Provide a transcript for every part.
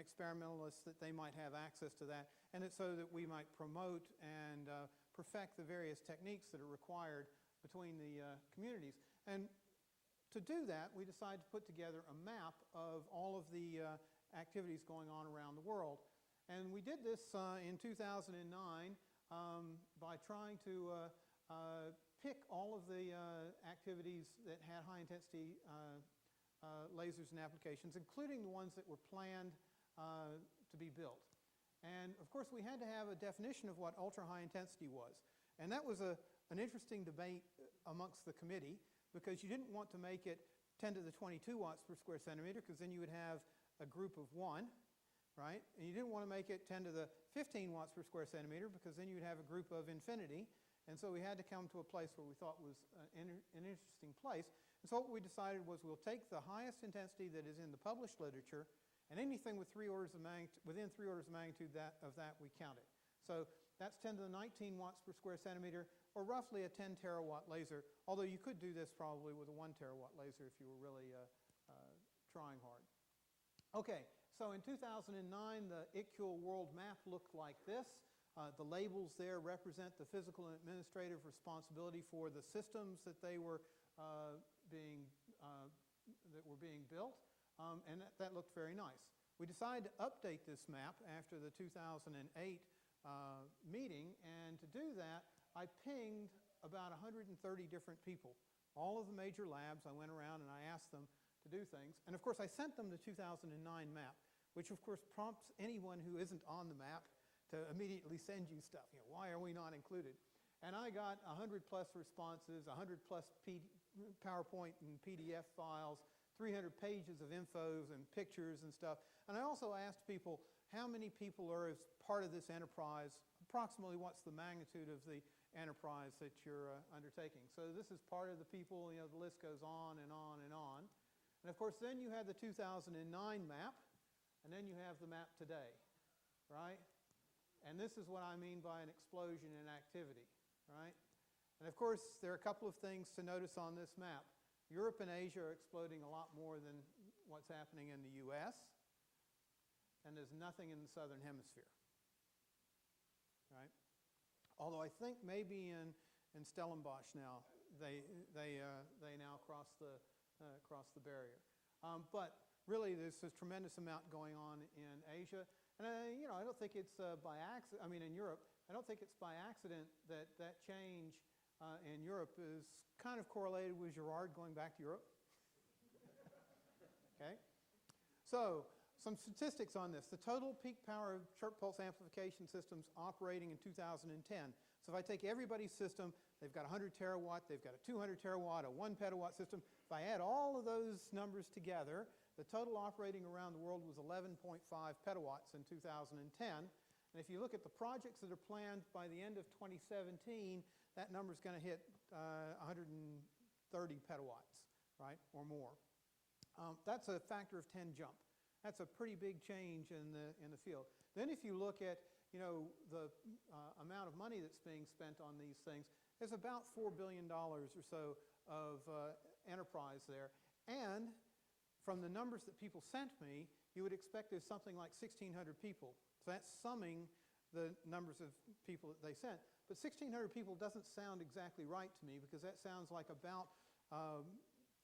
experimentalist, that they might have access to that, and it's so that we might promote and perfect the various techniques that are required between the communities. And to do that, we decided to put together a map of all of the activities going on around the world. And we did this in 2009 by trying to pick all of the activities that had high-intensity lasers and applications, including the ones that were planned to be built. And of course, we had to have a definition of what ultra-high intensity was. And that was an interesting debate amongst the committee, because you didn't want to make it 10 to the 22 watts per square centimeter, because then you would have a group of 1, right? And you didn't want to make it 10 to the 15 watts per square centimeter, because then you'd have a group of infinity. And so we had to come to a place where we thought was an interesting place. And so what we decided was we'll take the highest intensity that is in the published literature, and anything with within 3 orders of magnitude of that, we count it. So that's 10 to the 19 watts per square centimeter, or roughly a 10 terawatt laser, although you could do this probably with a 1 terawatt laser if you were really trying hard. Okay, so in 2009, the ICUL world map looked like this. The labels there represent the physical and administrative responsibility for the systems that they were being built, and that looked very nice. We decided to update this map after the 2008 meeting, and to do that, I pinged about 130 different people. All of the major labs, I went around and I asked them to do things. And of course, I sent them the 2009 map, which of course prompts anyone who isn't on the map to immediately send you stuff. You know, why are we not included? And I got 100 plus responses, 100 plus PowerPoint and PDF files, 300 pages of infos and pictures and stuff. And I also asked people, how many people are as part of this enterprise? Approximately what's the magnitude of the enterprise that you're undertaking? So this is part of the people, you know, the list goes on and on and on. And of course, then you have the 2009 map, and then you have the map today, right? And this is what I mean by an explosion in activity, right? And of course, there are a couple of things to notice on this map. Europe and Asia are exploding a lot more than what's happening in the US, and there's nothing in the southern hemisphere, right? Although I think maybe in Stellenbosch now, they now cross the barrier. But really, there's a tremendous amount going on in Asia. And you know, I don't think it's by accident, I mean in Europe, I don't think it's by accident that that change in Europe is kind of correlated with Gèrard going back to Europe. Okay? So, some statistics on this. The total peak power of chirp pulse amplification systems operating in 2010. So if I take everybody's system, they've got 100 terawatt, they've got a 200 terawatt, a 1 petawatt system. If I add all of those numbers together, the total operating around the world was 11.5 petawatts in 2010. And if you look at the projects that are planned by the end of 2017, that number is going to hit 130 petawatts, right, or more. That's a factor of 10 jump. That's a pretty big change in the field. Then if you look at, you know, the amount of money that's being spent on these things, there's about $4 billion or so of enterprise there. And from the numbers that people sent me, you would expect there's something like 1,600 people. So that's summing the numbers of people that they sent. But 1,600 people doesn't sound exactly right to me, because that sounds like about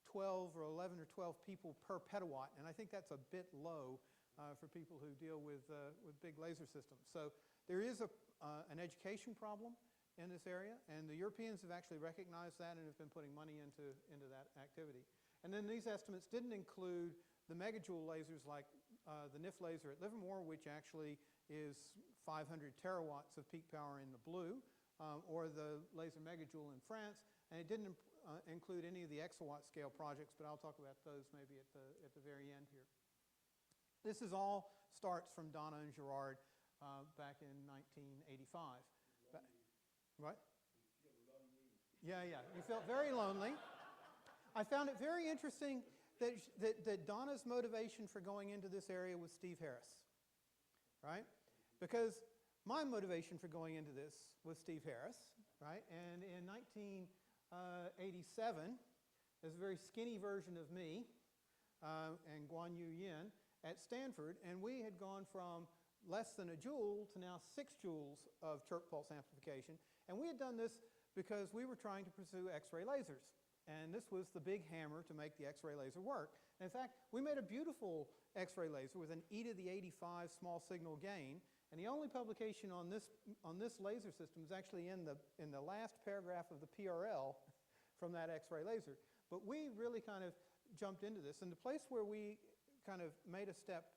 12 or 11 or 12 people per petawatt, and I think that's a bit low for people who deal with big laser systems. So there is an education problem in this area, and the Europeans have actually recognized that and have been putting money into that activity. And then these estimates didn't include the megajoule lasers like the NIF laser at Livermore, which actually is 500 terawatts of peak power in the blue, or the laser megajoule in France, and it didn't include any of the exawatt scale projects, but I'll talk about those maybe at the very end here. This is all starts from Donna and Gèrard back in 1985. What? Yeah, you felt very lonely. I found it very interesting that Donna's motivation for going into this area was Steve Harris, right? Because my motivation for going into this was Steve Harris, right? And in 1987, there's a very skinny version of me and Guan Yu Yin at Stanford, and we had gone from less than a joule to now 6 joules of chirp pulse amplification. And we had done this because we were trying to pursue X-ray lasers. And this was the big hammer to make the X-ray laser work. And in fact, we made a beautiful X-ray laser with an e to the 85 small signal gain. And the only publication on this laser system is actually in the last paragraph of the PRL from that X-ray laser. But we really kind of jumped into this. And the place where we kind of made a step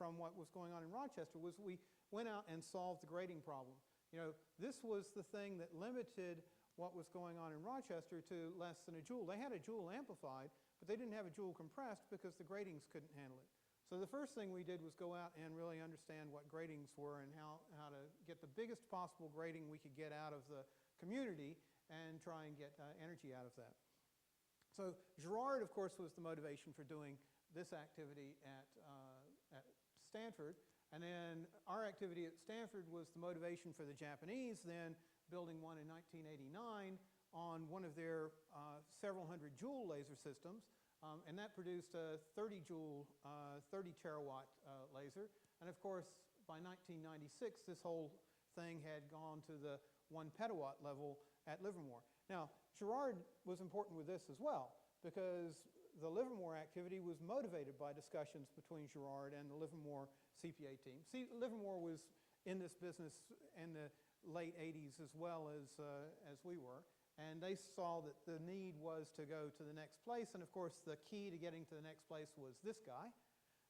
from what was going on in Rochester was we went out and solved the grading problem. You know, this was the thing that limited what was going on in Rochester to less than a joule. They had a joule amplified, but they didn't have a joule compressed because the gratings couldn't handle it. So the first thing we did was go out and really understand what gratings were and how to get the biggest possible grating we could get out of the community and try and get energy out of that. So Gèrard, of course, was the motivation for doing this activity at Stanford. And then our activity at Stanford was the motivation for the Japanese then building one in 1989 on one of their several hundred joule laser systems. And that produced a 30 joule, 30 terawatt laser. And of course, by 1996, this whole thing had gone to the 1 petawatt level at Livermore. Now, Gèrard was important with this as well, because the Livermore activity was motivated by discussions between Gèrard and the Livermore CPA team. See, Livermore was in this business in the late 80s as well as we were. And they saw that the need was to go to the next place. And of course, the key to getting to the next place was this guy,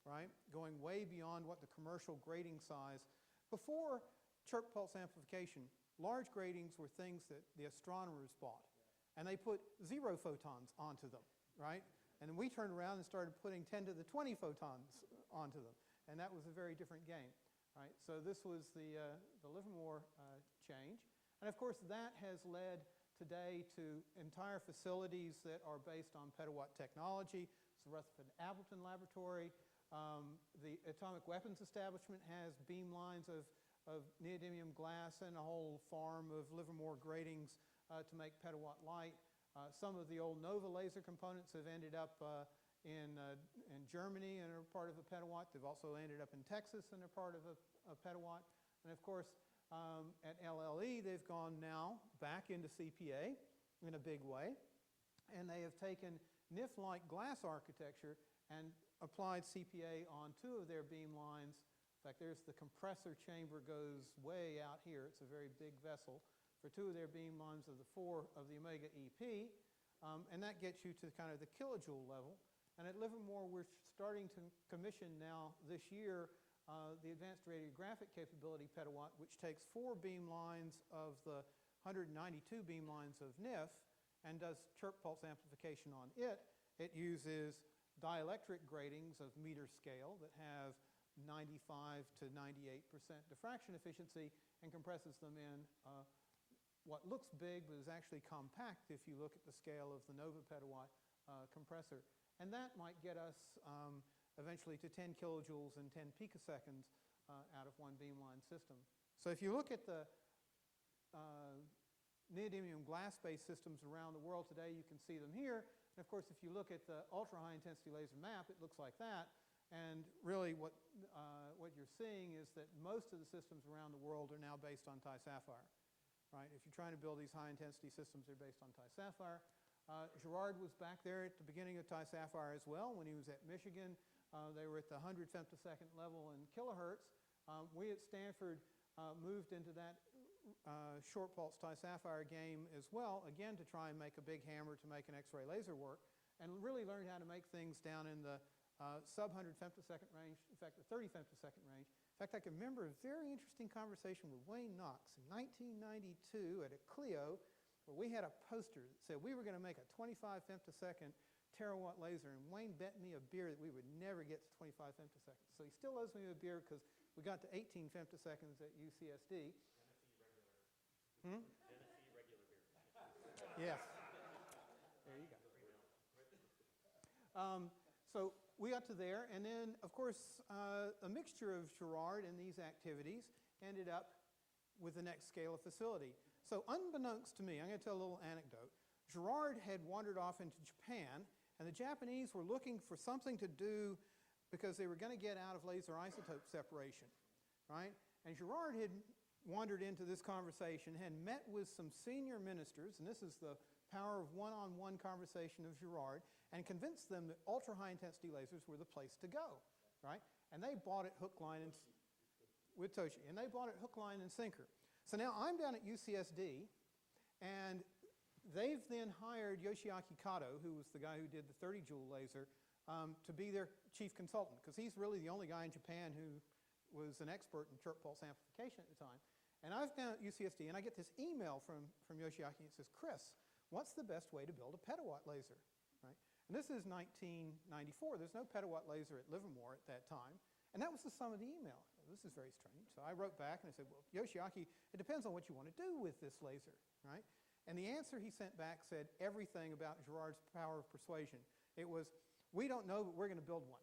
right? Going way beyond what the commercial grating size. Before chirp pulse amplification, large gratings were things that the astronomers bought. And they put 0 photons onto them, right? And then we turned around and started putting 10 to the 20 photons onto them. And that was a very different game, right? So this was the Livermore change. And of course, that has led today to entire facilities that are based on petawatt technology. It's the Rutherford Appleton Laboratory. The Atomic Weapons Establishment has beam lines of neodymium glass and a whole farm of Livermore gratings to make petawatt light. Some of the old Nova laser components have ended up in Germany and are part of a petawatt. They've also ended up in Texas and are part of a petawatt. And of course, at LLE, they've gone now back into CPA in a big way. And they have taken NIF-like glass architecture and applied CPA on 2 of their beam lines. In fact, there's the compressor chamber goes way out here. It's a very big vessel for 2 of their beam lines of the 4 of the Omega EP. And that gets you to kind of the kilojoule level. And at Livermore, we're starting to commission now this year the advanced radiographic capability petawatt, which takes 4 beam lines of the 192 beam lines of NIF and does chirp pulse amplification on it. It uses dielectric gratings of meter scale that have 95 to 98% diffraction efficiency and compresses them in what looks big but is actually compact if you look at the scale of the Nova petawatt compressor. And that might get us eventually to 10 kilojoules and 10 picoseconds out of one beamline system. So if you look at the neodymium glass-based systems around the world today, you can see them here. And of course, if you look at the ultra-high intensity laser map, it looks like that. And really what you're seeing is that most of the systems around the world are now based on Ti-Sapphire. Right? If you're trying to build these high-intensity systems, they're based on Ti-Sapphire. Gèrard was back there at the beginning of Ti-Sapphire as well when he was at Michigan. They were at the 100 femtosecond level in kilohertz. We at Stanford moved into that short pulse Ti-Sapphire game as well, again to try and make a big hammer to make an X-ray laser work, and really learned how to make things down in the sub-100 femtosecond range, in fact the 30 femtosecond range. In fact, I can remember a very interesting conversation with Wayne Knox in 1992 at a Clio, where we had a poster that said we were going to make a 25 femtosecond terawatt laser, and Wayne bet me a beer that we would never get to 25 femtoseconds. So he still owes me a beer because we got to 18 femtoseconds at UCSD. Genesee regular beer. Yes. There you go. So we got to there, and then, of course, a mixture of Gèrard and these activities ended up with the next scale of facility. So unbeknownst to me, I'm going to tell a little anecdote. Gèrard had wandered off into Japan, and the Japanese were looking for something to do because they were going to get out of laser isotope separation, right? And Gèrard had wandered into this conversation, had met with some senior ministers, and this is the power of one-on-one conversation of Gèrard, and convinced them that ultra-high intensity lasers were the place to go, right? And they bought it hook, line, and with Toshi, and they bought it hook, line, and sinker. So now I'm down at UCSD, and they've then hired Yoshiaki Kato, who was the guy who did the 30-joule laser, to be their chief consultant, because he's really the only guy in Japan who was an expert in chirp pulse amplification at the time. And I was down at UCSD, and I get this email from Yoshiaki, and it says, Chris, what's the best way to build a petawatt laser? Right? And this is 1994. There's no petawatt laser at Livermore at that time. And that was the sum of the email. This is very strange. So I wrote back, and I said, well, Yoshiaki, it depends on what you want to do with this laser, right? And the answer he sent back said everything about Gérard's power of persuasion. It was, we don't know, but we're going to build one.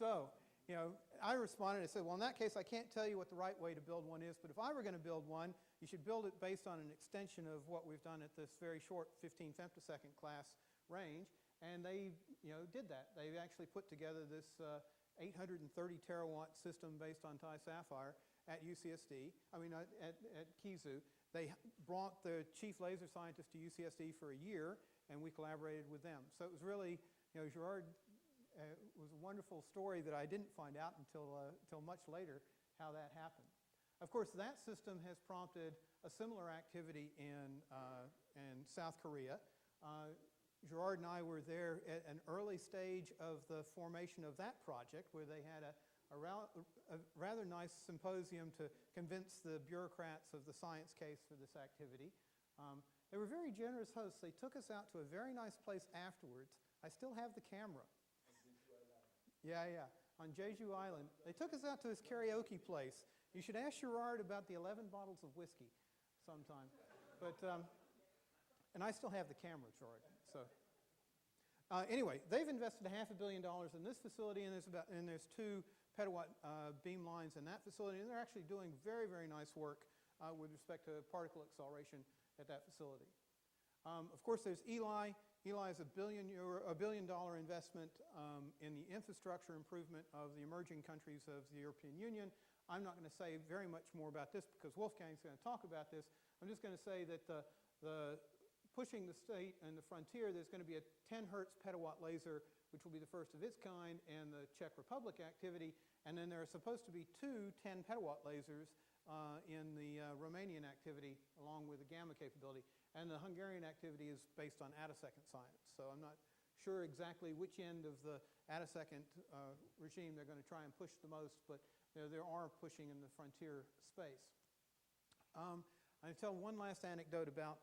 So, you know, I responded, I said, well, in that case, I can't tell you what the right way to build one is, but if I were going to build one, you should build it based on an extension of what we've done at this very short 15 femtosecond class range. And they, you know, did that. They actually put together this 830 terawatt system based on Thai sapphire at UCSD, at Kizu. They brought the chief laser scientist to UCSD for a year, and we collaborated with them. So it was really, you know, Gèrard was a wonderful story that I didn't find out until much later how that happened. Of course, that system has prompted a similar activity in South Korea. Gèrard and I were there at an early stage of the formation of that project, where they had a rather nice symposium to convince the bureaucrats of the science case for this activity. They were very generous hosts. They took us out to a very nice place afterwards. I still have the camera. Yeah, on Jeju Island. They took us out to this karaoke place. You should ask Gèrard about the 11 bottles of whiskey sometime. But, and I still have the camera, Gèrard. So, anyway, they've invested $500 million in this facility, and there's 2 petawatt beam lines in that facility, and they're actually doing very, very nice work with respect to particle acceleration at that facility. Of course, there's Eli. Eli is a $1 billion investment in the infrastructure improvement of the emerging countries of the European Union. I'm not going to say very much more about this because Wolfgang's going to talk about this. I'm just going to say that the pushing the state and the frontier, there's going to be a 10 hertz petawatt laser, which will be the first of its kind, and the Czech Republic activity. And then there are supposed to be 2 10 petawatt lasers in the Romanian activity, along with the gamma capability. And the Hungarian activity is based on attosecond science. So I'm not sure exactly which end of the attosecond regime they're going to try and push the most, but there are pushing in the frontier space. I'll tell one last anecdote about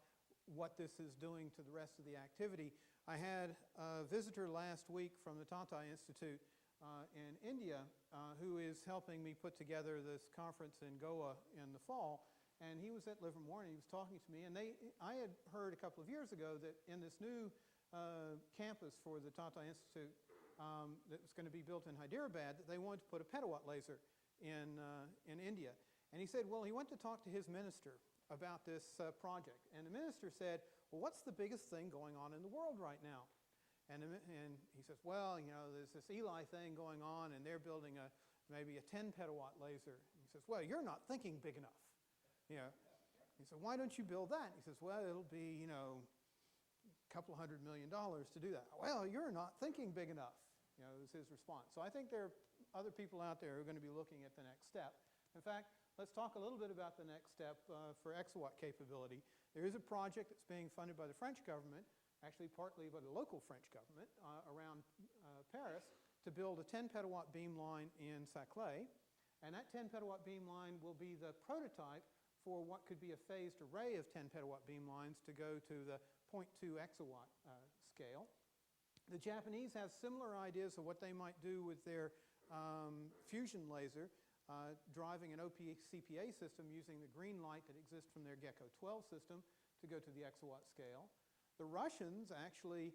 what this is doing to the rest of the activity. I had a visitor last week from the Tata Institute in India who is helping me put together this conference in Goa in the fall. And he was at Livermore, and he was talking to me. And I had heard a couple of years ago that in this new campus for the Tata Institute that was going to be built in Hyderabad, that they wanted to put a petawatt laser in India. And he said, well, he went to talk to his minister about this project. And the minister said, well, what's the biggest thing going on in the world right now? And he says, well, you know, there's this Eli thing going on, and they're building maybe a 10 petawatt laser. And he says, well, you're not thinking big enough. You know, he said, why don't you build that? He says, well, it'll be, you know, a couple $100 million to do that. Well, you're not thinking big enough, you know, was his response. So I think there are other people out there who are going to be looking at the next step. In fact, let's talk a little bit about the next step for exawatt capability. There is a project that's being funded by the French government, actually partly by the local French government around Paris, to build a 10 petawatt beam line in Saclay. And that 10 petawatt beam line will be the prototype for what could be a phased array of 10 petawatt beam lines to go to the 0.2 exawatt scale. The Japanese have similar ideas of what they might do with their fusion laser, driving an OPCPA system using the green light that exists from their Gecko 12 system to go to the exawatt scale. The Russians actually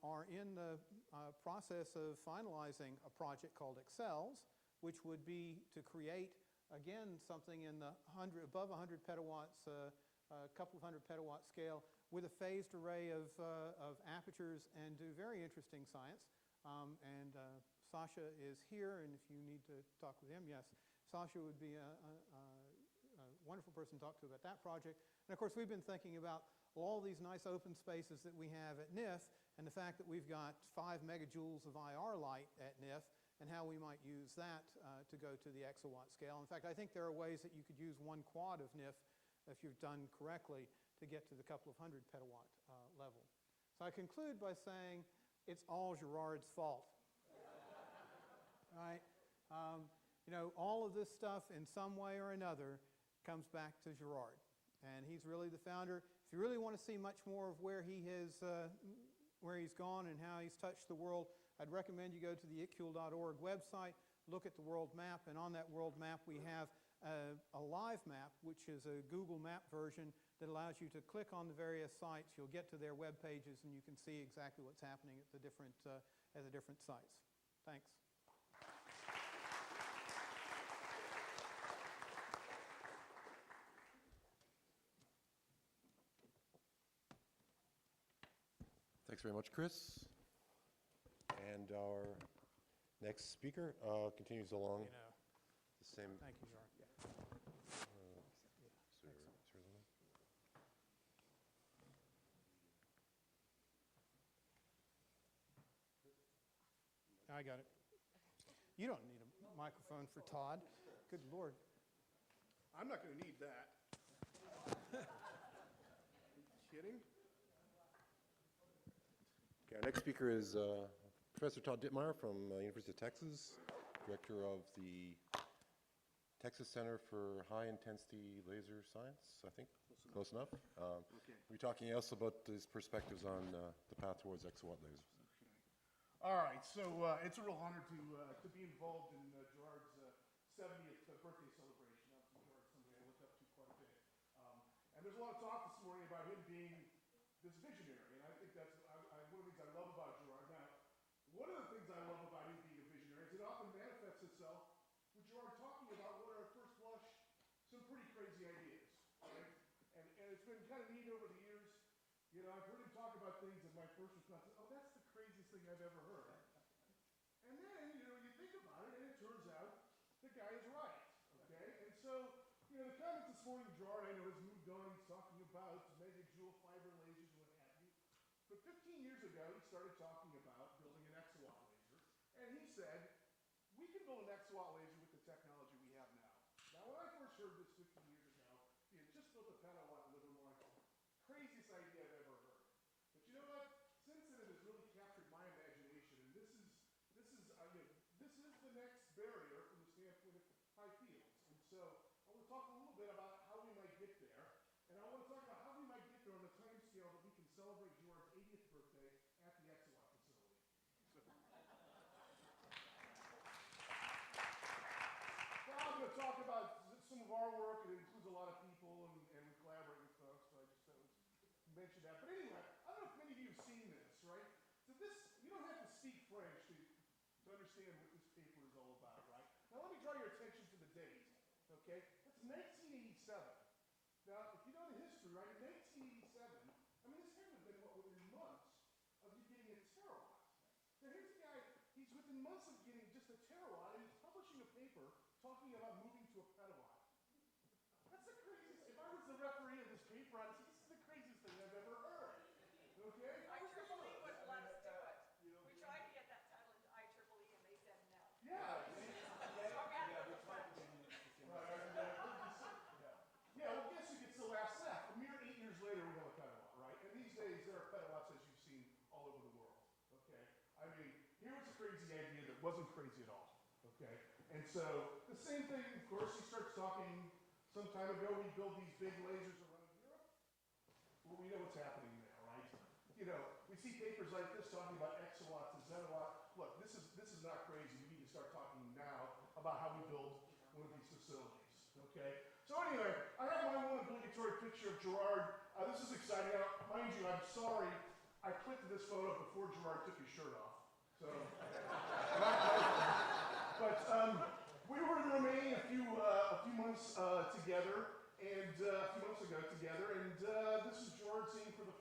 are in the process of finalizing a project called Excels, which would be to create again, something in the above 100 petawatts, a couple of hundred petawatt scale with a phased array of apertures and do very interesting science. Sasha is here, and if you need to talk with him, yes, Sasha would be a wonderful person to talk to about that project. And of course, we've been thinking about all these nice open spaces that we have at NIF, and the fact that we've got 5 megajoules of IR light at NIF, and how we might use that to go to the exawatt scale. In fact, I think there are ways that you could use 1 quad of NIF, if you've done correctly, to get to the couple of hundred petawatt level. So I conclude by saying it's all Gèrard's fault. Right? You know, all of this stuff in some way or another comes back to Gèrard. And he's really the founder. If you really want to see much more of where he's gone and how he's touched the world, I'd recommend you go to the icule.org website, look at the world map, and on that world map we have a live map, which is a Google map version that allows you to click on the various sites. You'll get to their web pages, and you can see exactly what's happening at the different sites. Thanks. Thanks very much, Chris. And our next speaker continues along the same. Thank you, Gèrard. I got it. You don't need a microphone for Todd. Good Lord. I'm not going to need that. Kidding? Okay, our next speaker is Professor Todd Ditmire from University of Texas, director of the Texas Center for High Intensity Laser Science, I think. Close enough. Okay. We're talking also about his perspectives on the path towards exawatt lasers. All right, so it's a real honor to be involved in Gèrard's 70th birthday celebration. Gèrard's somebody I look up to quite a bit. And there's a lot of talk this morning about him being this visionary, and I think that's one of the things I love about Gèrard. Now, one of the things I love about him being a visionary is it often manifests itself with Gèrard talking about what are at first blush some pretty crazy ideas, right? And it's been kind of neat over the years. You know, I've heard him talk about things and my first response is, oh, that's the craziest thing I've ever heard. And then, you know, you think about it and it turns out the guy is right, okay? And so, you know, the comments this morning, Gèrard, I know, has moved on. He's talking about megajoule fiber lasers and what have you. But 15 years ago, he started talking about building an exawatt laser. And he said, we can build an exawatt laser with the technology we have now. Now, when I first heard this 15 years ago, he had just built a petawatt Livermore. Craziest idea I've ever heard. But you know what? Since then, it has really captured my imagination. And this is the next barrier from the standpoint of high fields. And so I want to talk a little bit about how we might get there. And I want to talk about how we might get there on the time scale that we can celebrate Gèrard's 80th birthday at the exawatt facility. Now I'm going to talk about some of our work. It includes a lot of people, and we collaborate with folks. So I just mention that. But anyway, I don't know if many of you have seen this, right? So this, you don't have to speak French to understand what this paper is all about, right? Now let me draw your attention to the date, okay? That's 1987. Now, if you know the history, right, in 1987, I mean, this had to have been, within months of you getting a terawatt. Now here's a guy, he's within months of getting just a terawatt, and he's publishing a paper talking about moving to a petawatt. That's the craziest, if I was the referee of this paper, I'd say, this is the craziest thing I've ever heard. Okay? IEEE would let us do it. We tried to get that title into IEEE and they said no. Yeah. Well, guess who gets the last laugh? A mere 8 years later, we have a petawatt, right? And these days, there are petawatts, as you've seen, all over the world, okay? I mean, here was a crazy idea that wasn't crazy at all, okay? And so, the same thing, of course, he starts talking some time ago, we build these big lasers around Europe. Well, we know what's happening there, right? You know, we see papers like this talking about exawatts and zettawatt. Look, this is not crazy. We need to start talking now about how we build one of these facilities, okay? So anyway, I have my one obligatory picture of Gèrard. This is exciting. Now, mind you, I'm sorry, I clicked this photo before Gèrard took his shirt off. So, but we were in Romania a few months together, and a few months ago together, and this is Gèrard seeing for the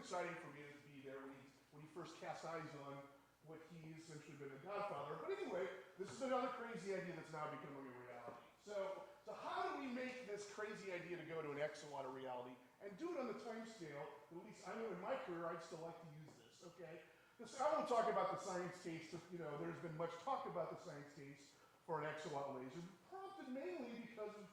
exciting for me to be there when he first cast eyes on what he's essentially been a godfather. But anyway, this is another crazy idea that's now becoming a reality. So how do we make this crazy idea to go to an exawatt a reality and do it on the time scale? At least I know in my career I'd still like to use this, okay? I won't talk about the science case, there's been much talk about the science case for an exawatt laser, prompted mainly because of,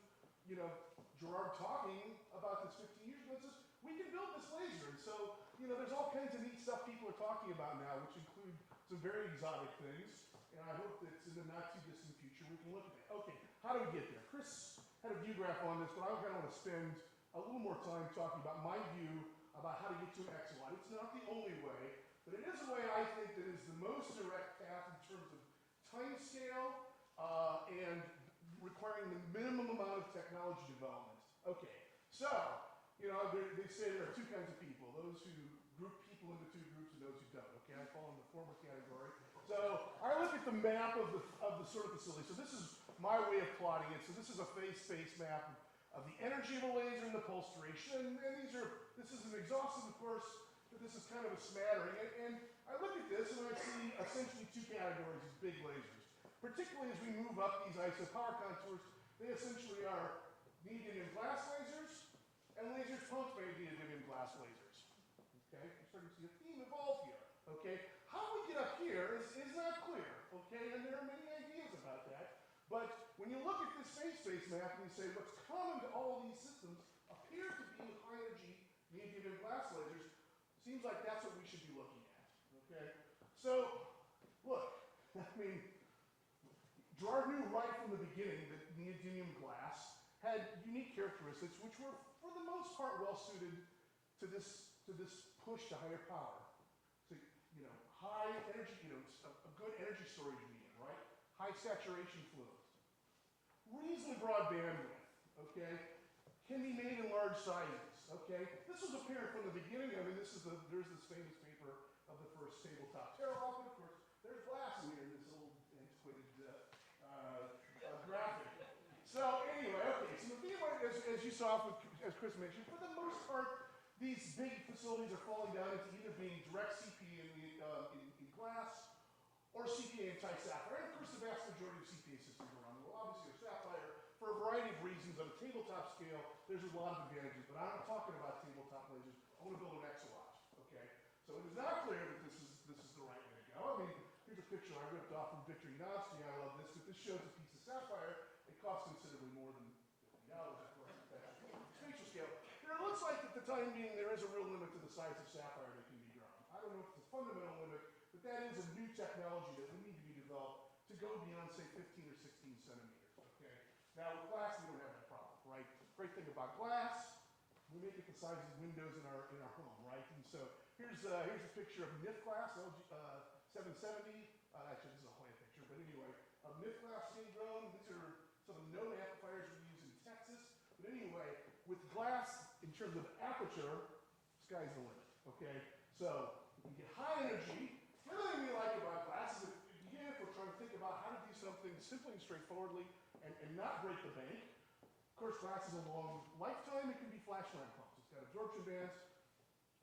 Gèrard talking about this 15 years ago. It says, we can build this laser. And so, there's all kinds of neat stuff people are talking about now, which include some very exotic things. And I hope that in the not too distant future we can look at that. Okay, how do we get there? Chris had a view graph on this, but I kind of want to spend a little more time talking about my view about how to get to an exawatt. It's not the only way, but it is a way I think that is the most direct path in terms of time scale and requiring the minimum amount of technology development. Okay, so, they say there are two kinds of people, those who group people into two groups and those who don't, okay? I fall in the former category. So, I look at the map of the sort of facility. So this is my way of plotting it. So this is a phase-space map of the energy of a laser and the pulse duration. And this isn't exhaustive, of course, but this is kind of a smattering. And I look at this and I see essentially two categories of big lasers. Particularly as we move up these ISO power contours, they essentially are neodymium glass lasers and lasers pumped by neodymium glass lasers. Okay, you're starting to see a theme evolve here. Okay, how we get up here is not clear. Okay, and there are many ideas about that. But when you look at this phase-space map and you say what's common to all of these systems appear to be high-energy neodymium glass lasers, seems like that's what we should be looking at. Okay, so look, Gèrard knew right from the beginning that neodymium glass had unique characteristics which were, for the most part, well suited to this push to higher power. So, high energy, a good energy storage medium, right? High saturation fluid. Reasonably broad bandwidth, okay? Can be made in large sizes, okay? This was apparent from the beginning. There's this famous paper of the first tabletop terawatt, but of course, there's glass in here in this old antiquated graphic. So anyway, okay, so the thing about it, as you saw, as Chris mentioned, for the most part, these big facilities are falling down into either being direct CPA in glass or CPA in anti-sapphire. And of course, the vast majority of CPA systems around the world obviously are sapphire for a variety of reasons. On a tabletop scale, there's a lot of advantages, but I'm not talking about tabletop lasers. I want to build an exawatt, okay? So it is not clear that this is the right way to go. Here's a picture I ripped off from Victor Yanofsky. I love this, but this shows a piece of sapphire. It costs considerably more than $50, of course, at that spatial scale. It looks like at the time being there is a real limit to the size of sapphire that can be drawn. I don't know if it's a fundamental limit, but that is a new technology that we need to be developed to go beyond, say, 15 or 16 centimeters, okay? Now, with glass, we don't have that problem, right? Great thing about glass, we make it the size of windows in our home, right? And so here's a picture of NIF glass, LG 770. Actually, this is a Hoya picture, but anyway, of NIF glass being grown. These are some of the known amplifiers we use in Texas. But anyway, with glass, in terms of aperture, sky's the limit, okay? So, you get high energy. The other thing we like about glass is that, again, if we're trying to think about how to do something simply and straightforwardly and not break the bank, of course, glass is a long lifetime. It can be flash lamp pumps. It's got absorption bands.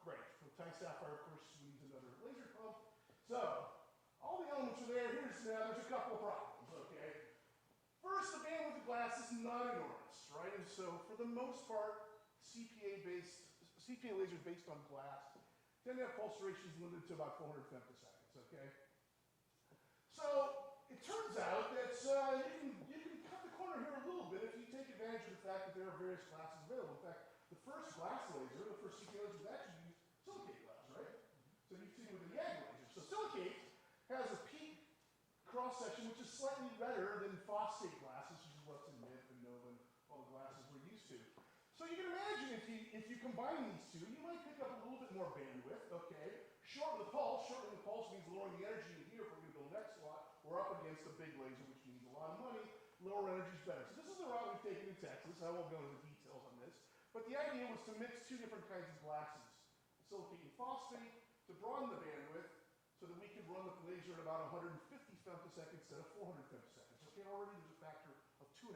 Great. For Sapphire, of course, we use another laser pump. So, all the elements are there. There's a couple of problems, okay? First, the bandwidth of glass is not enormous, right? And so, for the most part, CPA lasers based on glass tend to have pulse durations limited to about 400 femtoseconds, okay? So, it turns out that you can cut the corner here a little bit if you take advantage of the fact that there are various glasses available. In fact, the first glass laser, the first CPA laser, actually used silicate glass, right? So you've seen it with the YAG laser. So silicate has a peak cross-section which is slightly redder than phosphate glass, which is what's in NIF and NOVA and all the glasses we're used to. So you can imagine if you combine these two, you might pick up a little bit more bandwidth, okay? Shortening the pulse means lowering the energy in here if we're going to build an exawatt. We're up against a big laser, which means a lot of money. Lower energy is better. So this is the route we've taken in Texas. I won't go into the details on this. But the idea was to mix two different kinds of glasses, silicate and phosphate, to broaden the bandwidth so that we could run the laser at about 150 femtoseconds instead of 400 femtoseconds. Okay, already there's a factor of 2.5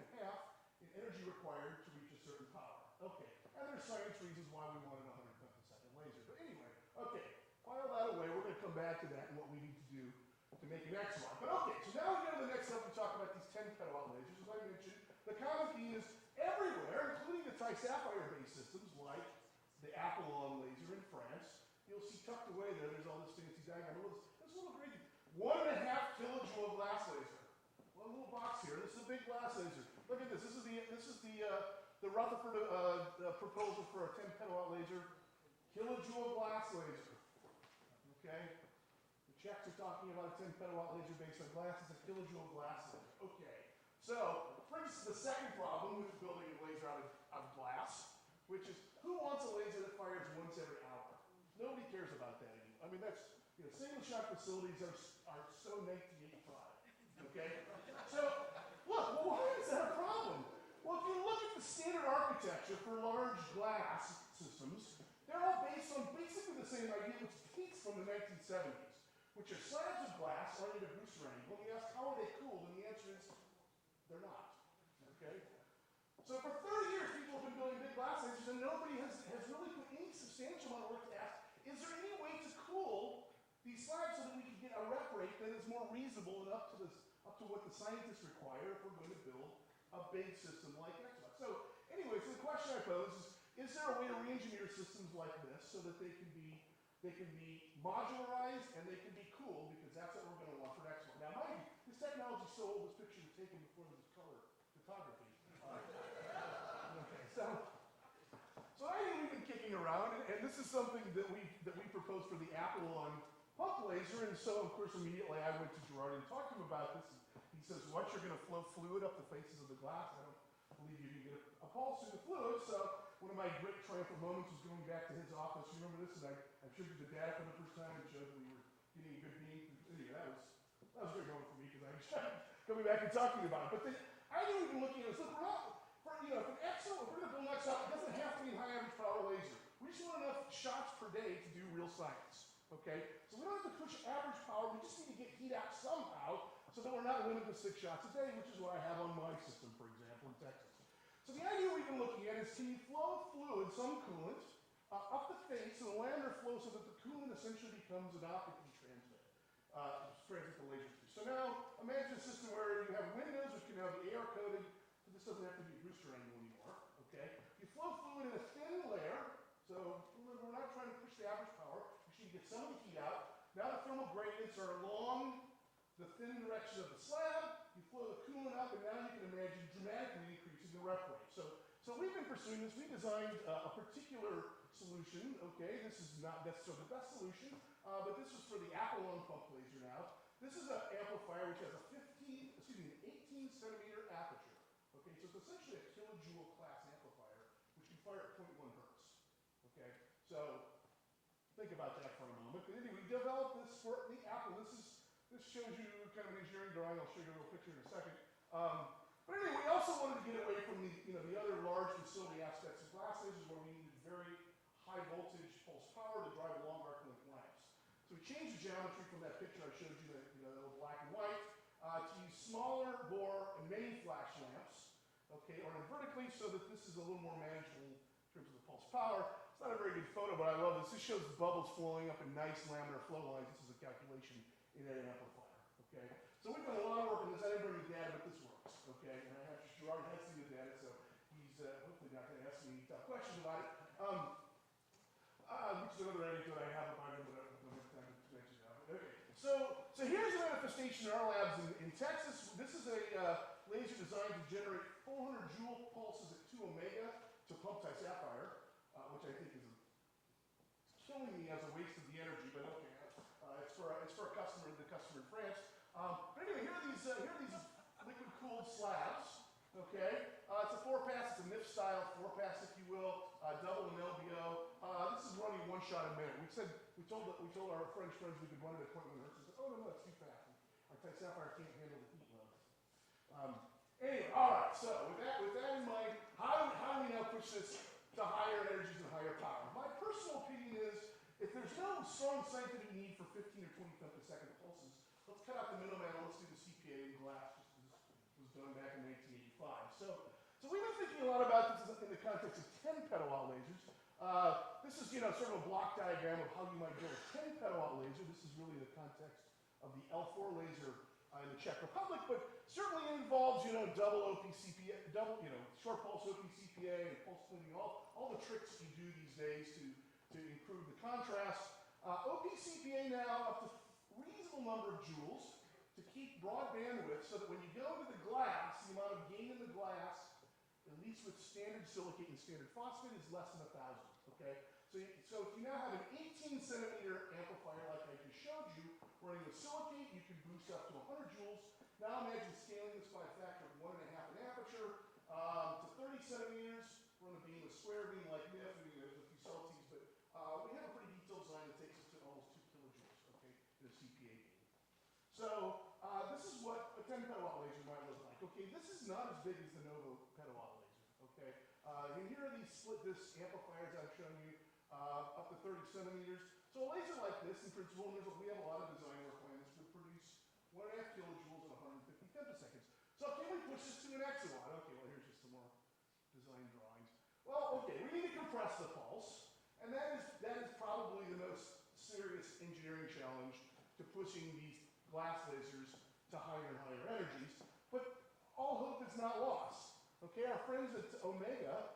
in energy required to reach a certain power. Okay, and there's science reasons why we wanted a 100 femtosecond laser. But anyway, back to that and what we need to do to make it excellent. But okay, so now we go to the next step. We talk about these 10 petawatt lasers. As I mentioned, the common theme is everywhere, including the Sapphire-based systems like the Apollon laser in France. You'll see tucked away there, there's all this fancy diagram. This little green 1.5 kilojoule glass laser. One little box here. This is a big glass laser. Look at this. This is the Rutherford proposal for a 10 petawatt laser, kilojoule glass laser. Okay. The Czechs are talking about a 10 petawatt laser based on glass. It's a kilojoule glass laser. Okay. So brings us to the second problem with building a laser out of glass, which is who wants a laser that fires once every hour? Nobody cares about that anymore. I mean, that's single shot facilities are so 1985. Okay. So look, well, why is that a problem? Well, if you look at the standard architecture for large glass systems, they're all based on basically the same idea, which dates from the 1970s, which are slabs of glass running at a booster angle. And you ask, how are they cooled? And the answer is, they're not. Okay? So for 30 years, people have been building big glass lasers, and nobody has really put any substantial amount of work to ask, is there any way to cool these slabs so that we can get a rep rate that is more reasonable and up to what the scientists require if we're going to build a big system like Xbox? So anyway, so the question I pose is there a way to re-engineer systems like this so that they can be modularized and they can be cool, because that's what we're going to want for Xbox. Now, mind you, this technology is so old, this picture was taken before there was color photography. Okay, so I think we've been kicking around, and this is something that we proposed for the Apollon pump laser, and so of course immediately I went to Gèrard and talked to him about this. He says, what, you're going to flow fluid up the faces of the glass? I don't believe you can get a pulse through the fluid. So one of my great triumphant moments was going back to his office. You remember this? And I showed you the data for the first time and showed that we were getting a good beam. Anyway, that was a great moment for me, because I was coming back and talking about it. But then I knew we've been looking at this. Look, we're not, if an EXO, if we're going to build an EXO, it doesn't have to be a high average power laser. We just want enough shots per day to do real science. Okay? So we don't have to push average power. We just need to get heat out somehow so that we're not limited to 6 shots a day, which is what I have on my system, for example, in Texas. So the idea we've been looking at is, can you flow fluid, some coolant, up the face in a laminar flow so that the coolant essentially becomes an optic you transmit the laser to. So now imagine a system where you have windows which can now be AR coated, so this doesn't have to be a booster angle anymore. Okay? You flow fluid in a thin layer, so remember, we're not trying to push the average power. You get some of the heat out. Now the thermal gradients are along the thin direction of the slab. You flow the coolant up, and now you can imagine dramatically increasing the rep rate. So we've been pursuing this. We designed a particular solution. Okay, this is not necessarily the best solution, but this is for the Apollon pump laser now. This is an amplifier which has an 18 centimeter aperture. Okay, so it's essentially a kilojoule class amplifier, which can fire at 0.1 hertz. Okay, so think about that for a moment. But anyway, we developed this for the Apple. This shows you kind of an engineering drawing. I'll show you a little picture in a second. But anyway, we also wanted to get away from the other large facility aspects of glass lasers where we needed very high voltage pulse power to drive long arc length lamps. So we changed the geometry from that picture I showed you, the little black and white, to use smaller bore and main flash lamps, okay, or vertically, so that this is a little more manageable in terms of the pulse power. It's not a very good photo, but I love this. This shows the bubbles flowing up in nice laminar flow lines. This is a calculation in an amplifier, okay? So we've done a lot of work on this. I didn't bring the data, but this works, okay? And I have Gèrard has seen the data, so he's hopefully not going to ask me tough questions about it. Which is another anecdote I have about him, but I don't have time to mention now. Okay. So here's a manifestation in our labs in Texas. This is a laser designed to generate 400 joule pulses at 2 omega to pump Sapphire, which I think is killing me as a waste of the energy, but okay. It's for a customer, the customer in France. But anyway, here are these liquid-cooled slabs. Okay, it's a 4-pass. It's a NIF style 4-pass, if you will, double an LBO. This is running 1 shot a minute. We told our French friends we could run it at 0.1 hertz. They said, oh no, it's too fast. Our Sapphire can't handle the heat load. Anyway, all right. So with that in mind, how do we now push this to higher energies and higher power? My personal opinion is, if there's no strong scientific need for 15 or 20 femtosecond pulses, let's cut out the middleman and let's do the CPA in glass, just as was done back in 1985. So we've been thinking a lot about this in the context of 10 petawatt lasers. This is sort of a block diagram of how you might build a 10 petawatt laser. This is really the context of the L4 laser in the Czech Republic, but certainly it involves, double OPCPA, short pulse OPCPA and pulse cleaning, all the tricks you do these days to improve the contrast. OPCPA now up to reasonable number of joules to keep broad bandwidth so that when you go into the glass, the amount of gain in the glass, at least with standard silicate and standard phosphate, is less than 1,000, okay? So if you now have an 18-centimeter amplifier like I just showed you, running with silicate, you can boost up to 100 joules. Now imagine scaling this by a factor of 1.5 in aperture to 30 centimeters. We're on a beam, a square beam like NIF, there's a few subtleties, but we have a pretty detailed design that takes us to almost 2 kilojoules, okay, in a CPA gain. So this is what a 10 petawatt laser might look like. Okay, this is not as big as the Novo petawatt laser, okay? And here are these split disc amplifiers I've shown you, up to 30 centimeters. So a laser like this, in principle, and we have a lot of design work plans, would produce 1.5 kilojoules at 150 femtoseconds. So can we push this to an exawatt? Okay, well here's just some more design drawings. Well, okay, we need to compress the pulse, and that is probably the most serious engineering challenge to pushing these glass lasers to higher and higher energies. But all hope is not lost. Okay, our friends at Omega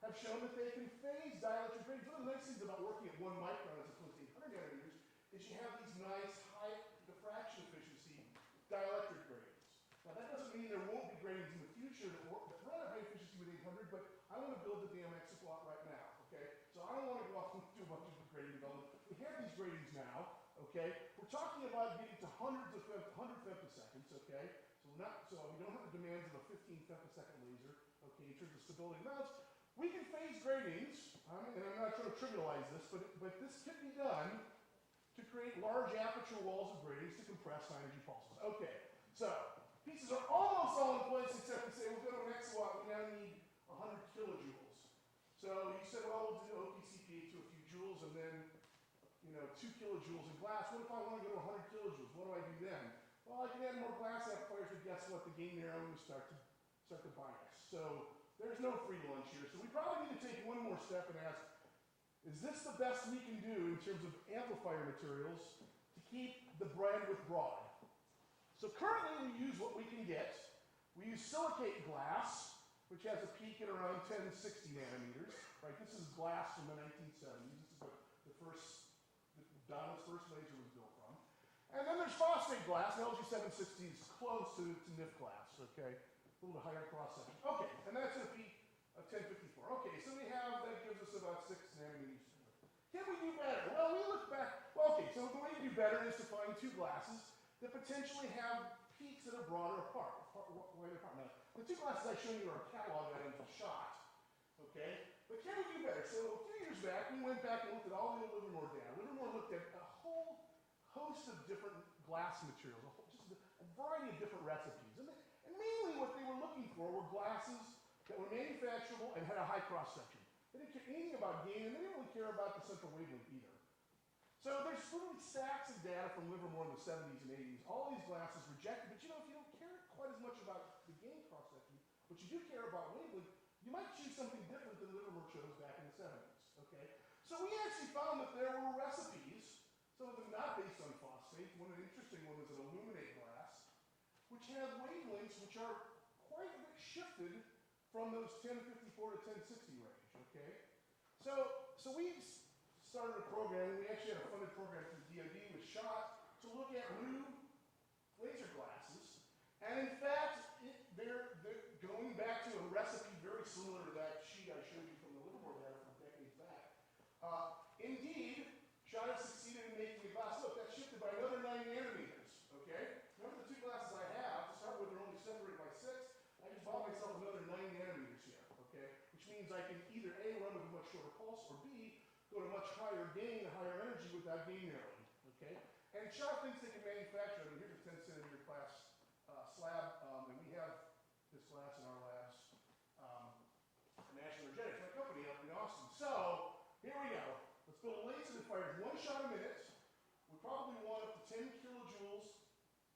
have shown that they can phase dielectric gradients. One of the nice things about working at 1 micron as opposed to 800 nanometers is you have these nice high diffraction efficiency dielectric gradients. Now that doesn't mean there won't be gradients in the future that run at high efficiency with 800, but I want to build the damn exawatt right now, okay? So I don't want to go off and do a bunch of gradient development. We have these gradients now, okay? We're talking about getting to hundreds of 100 femtoseconds, okay? So we don't have the demands of a 15 femtosecond laser, okay, in terms of stability amounts. We can phase gratings, and I'm not trying to trivialize this, but this can be done to create large aperture walls of gratings to compress high energy pulses. Okay, so pieces are almost all in place except to say we'll go to an exawatt, we now need 100 kilojoules. So you said, well, we'll do OPCPA to a few joules and then, 2 kilojoules in glass. What if I want to go to 100 kilojoules? What do I do then? Well, I can add more glass amplifiers, but guess what? The gain narrowing will start to bias. So there's no free lunch here. So we probably need to take one more step and ask, is this the best we can do in terms of amplifier materials to keep the bandwidth broad? So currently we use what we can get. We use silicate glass, which has a peak at around 1060 nanometers. Right? This is glass from the 1970s. This is what Donna's first laser was built from. And then there's phosphate glass. The LG760 is close to NIF glass, okay? A little bit higher cross section. Okay, and that's a peak of 1054. Okay, so that gives us about 6 nanometers. Can we do better? Well, we look back. Well, okay, so the way to do better is to find 2 glasses that potentially have peaks that are broader apart. Now, the 2 glasses I showed you are catalog items of shot. Okay? But can we do better? So a few years back, we went back and looked at all the Livermore data. Livermore looked at a whole host of different glass materials, just a variety of different recipes. And mainly what they were looking for were glasses that were manufacturable and had a high cross-section. They didn't care anything about gain, and they didn't really care about the central wavelength either. So there's literally stacks of data from Livermore in the 70s and 80s. All these glasses rejected, but if you don't care quite as much about the gain cross-section, but you do care about wavelength, you might choose something different than Livermore chose back in the 70s, okay? So we actually found that there were recipes, some of them not based on phosphate. One interesting one was an illuminate glass, which have wavelengths which are quite a bit shifted from those 1054 to 1060 range, okay? So we started a program, and we actually had a funded program through the DoD with SHOT to look at new laser glasses. And in fact, they're going back to a recipe very similar to that sheet I showed you from the Livermore data from decades back. Indeed, SHOT has succeeded in making a glass. Look, that's shifted by another 9 nanometers, okay? Remember the 2 glasses I have, to start with, are only separated by 6. I just bought myself another 9 nanometers here, okay? Which means I can either A, run with a much shorter pulse, or B, go to much higher gain, higher energy without gain narrowing, okay? And SHOT thinks they can manufacture, here's a 10 centimeter class slab, and we have this glass in our labs, National Energetics, my company up in Austin. So, here we go. Let's build a laser that fires 1 shot a minute. We probably want up to 10 kilojoules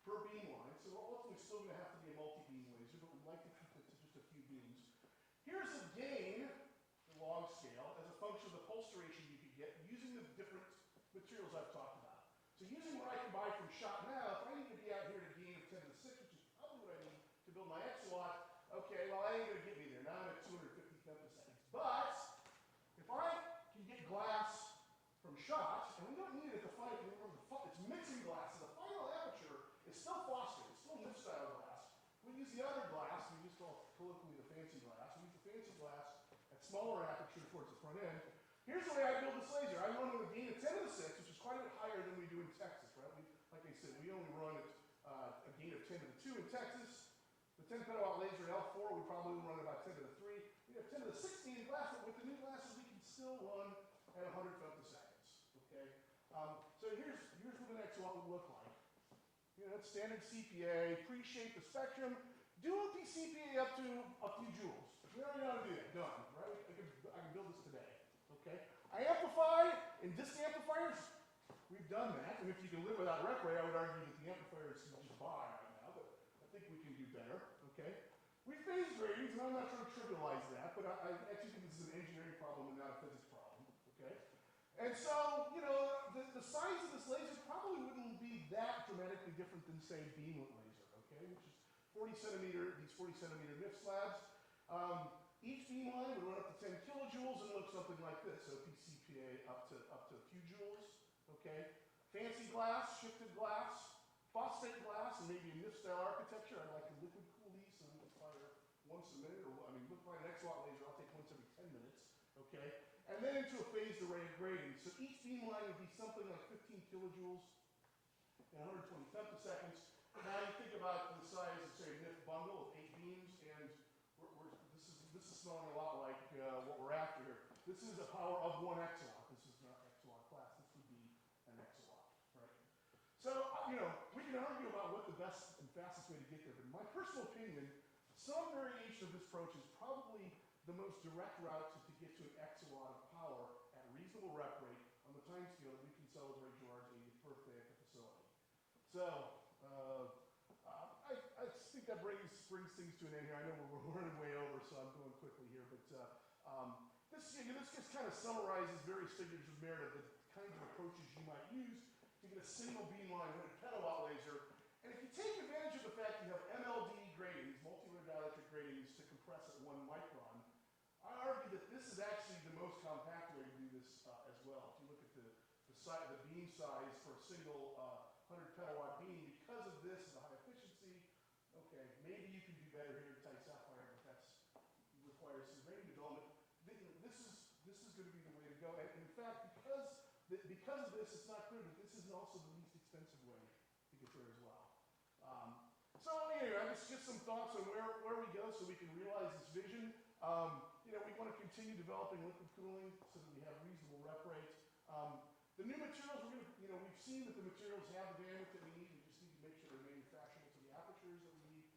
per beam line, so we're ultimately still going to have to be a multi-beam laser, but we'd like to keep it to just a few beams. Here's the gain, the log scale, as a function of the pulse duration you could get using the different materials I've talked about. So using what I shot, and we don't need it at the final, remember, it's mixing glass, so the final aperture is still phosphate, it's still NIF-style glass. We use the other glass, we just call colloquially the fancy glass. We use the fancy glass at smaller aperture towards the front end. Here's the way I build this laser. I run with a gain of 10 to the 6, which is quite a bit higher than we do in Texas, right? Like I said, we only run at a gain of 10 to the 2 in Texas. The 10 petawatt laser at L4, we probably run about 10 to the 3. We have 10 to the 16 glass, but with the new glasses, we can still run at 100 femtoseconds, okay? So here's what the next one would look like. You know, it's standard CPA, pre-shape the spectrum, do LP-CPA up to a few joules. We already know how to do that, done, right? I can build this today, okay? I amplify in disc amplifiers, we've done that, and if you can live without rep rate, I would argue that the amplifiers you just buy right now, but I think we can do better, okay? We phase gratings, and I'm not trying to trivialize that, but I actually think this is an engineering problem and not a physics problem, okay? And so, you know, the size of this laser probably wouldn't be that dramatically different than, say, beamlet laser, okay? Which is 40 centimeter, these 40 centimeter NIF slabs. Each beam line would run up to 10 kilojoules and look something like this. So PCPA up to a few joules, okay? Fancy glass, shifted glass, phosphate glass, and maybe a NIF style architecture. I'd like to liquid cool these so I can fire once a minute, or I mean, liquefy an X-watt laser, I'll take once every 10 minutes, okay? And then into a phased array of gratings. So each beam line would be something like 15 kilojoules and 120 femtoseconds. Now you think about the size of, say, a NIF bundle of 8 beams, and this is smelling a lot like what we're after here. This is a power of 1 exawatt. This is not exawatt class. This would be an exawatt, right? So, you know, we can argue about what the best and fastest way to get there, but in my personal opinion, some variation of this approach is probably the most direct route to get to an exawatt of power at a reasonable rep rate on the time scale that we can celebrate Gèrard's 80th birthday at the facility. So, I think that brings things to an end here. I know we're running way over, so I'm going quickly here, but this just kind of summarizes various figures of merit of the kinds of approaches you might use to get a single beam line 100 petawatt laser. And if you take advantage of the fact you have MLD gratings, multi-layer dielectric gratings, to compress at 1 micron, I argue that this is actually the most compact way to do this as well. If you look at the beam size for a single 100 petawatt beam, because of this and the high efficiency, okay, maybe you can do better here at tight sapphire, but that requires some grating development. This is going to be the way to go. And in fact, because of this, it's not clear that this isn't also the least expensive way to get there as well. So anyway, just some thoughts on where we go so we can realize this vision. You know, we want to continue developing liquid cooling so that we have reasonable rep rates. The new materials, we've seen that the materials have the bandwidth that we need. We just need to make sure they're manufacturable to the apertures that we need.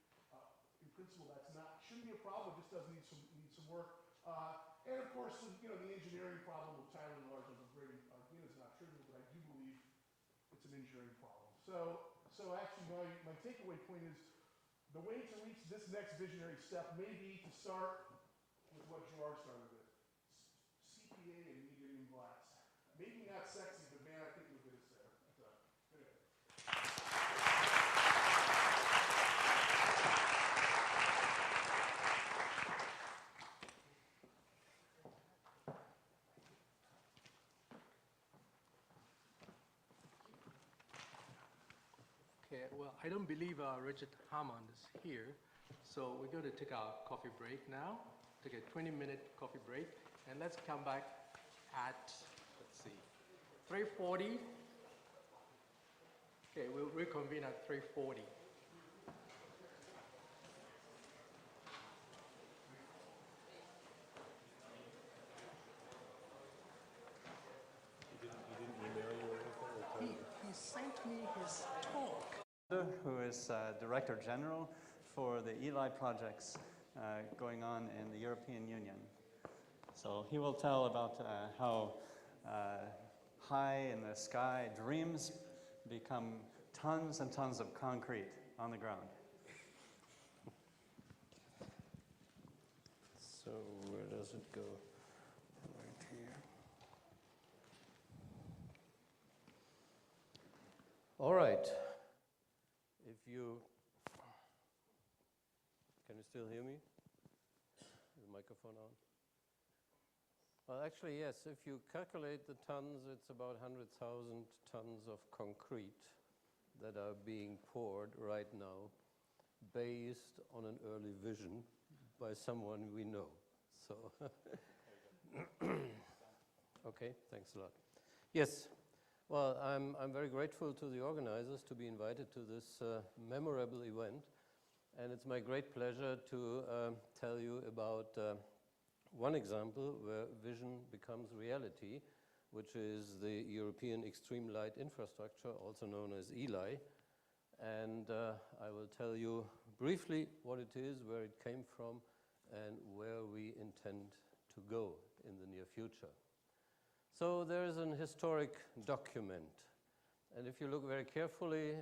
In principle, shouldn't be a problem. It just does need some work. And of course, you know, the engineering problem of tiling large numbers of grading again is not trivial, but I do believe it's an engineering problem. So actually, my takeaway point is the way to reach this next visionary step may be to start with what Gèrard started with, CPA and medium glass. Maybe not sexy, but man, I think we'll get us there. So, anyway. Okay, well, I don't believe Richard Hammond is here, so we're going to take our coffee break now, take a 20-minute coffee break, and let's come back at, let's see, 3:40. Okay, we'll reconvene at 3:40. He didn't email you or anything? He sent me his talk. Who is Director General for the ELI projects going on in the European Union. So he will tell about how high in the sky dreams become tons and tons of concrete on the ground. So where does it go? Right here. All right. Can you still hear me? Is the microphone on? Well, actually, yes. If you calculate the tons, it's about 100,000 tons of concrete that are being poured right now, based on an early vision by someone we know. So, okay, thanks a lot. Yes, well, I'm very grateful to the organizers to be invited to this memorable event, and it's my great pleasure to tell you about one example where vision becomes reality, which is the European Extreme Light Infrastructure, also known as ELI. And I will tell you briefly what it is, where it came from, and where we intend to go in the near future. So there is an historic document. And if you look very carefully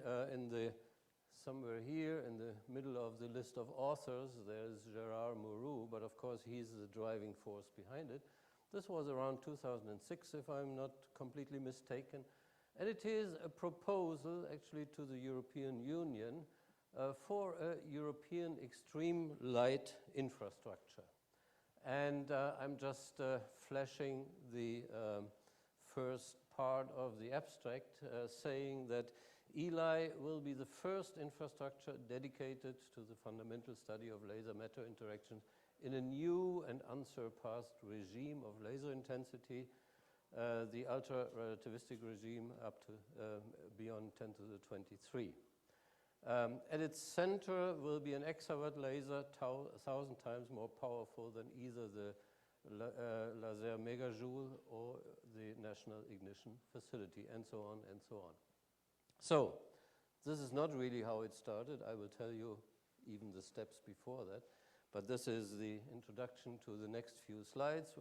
somewhere here in the middle of the list of authors, there's Gèrard Mourou, but of course he's the driving force behind it. This was around 2006, if I'm not completely mistaken. And it is a proposal, actually, to the European Union for a European extreme light infrastructure. And I'm just flashing the first part of the abstract, saying that ELI will be the first infrastructure dedicated to the fundamental study of laser-matter interactions in a new and unsurpassed regime of laser intensity, the ultra-relativistic regime up to beyond 10 to the 23. At its center will be an exawatt laser 1,000 times more powerful than either the laser megajoule or the National Ignition Facility, and so on and so on. So, this is not really how it started. I will tell you even the steps before that. But this is the introduction to the next few slides,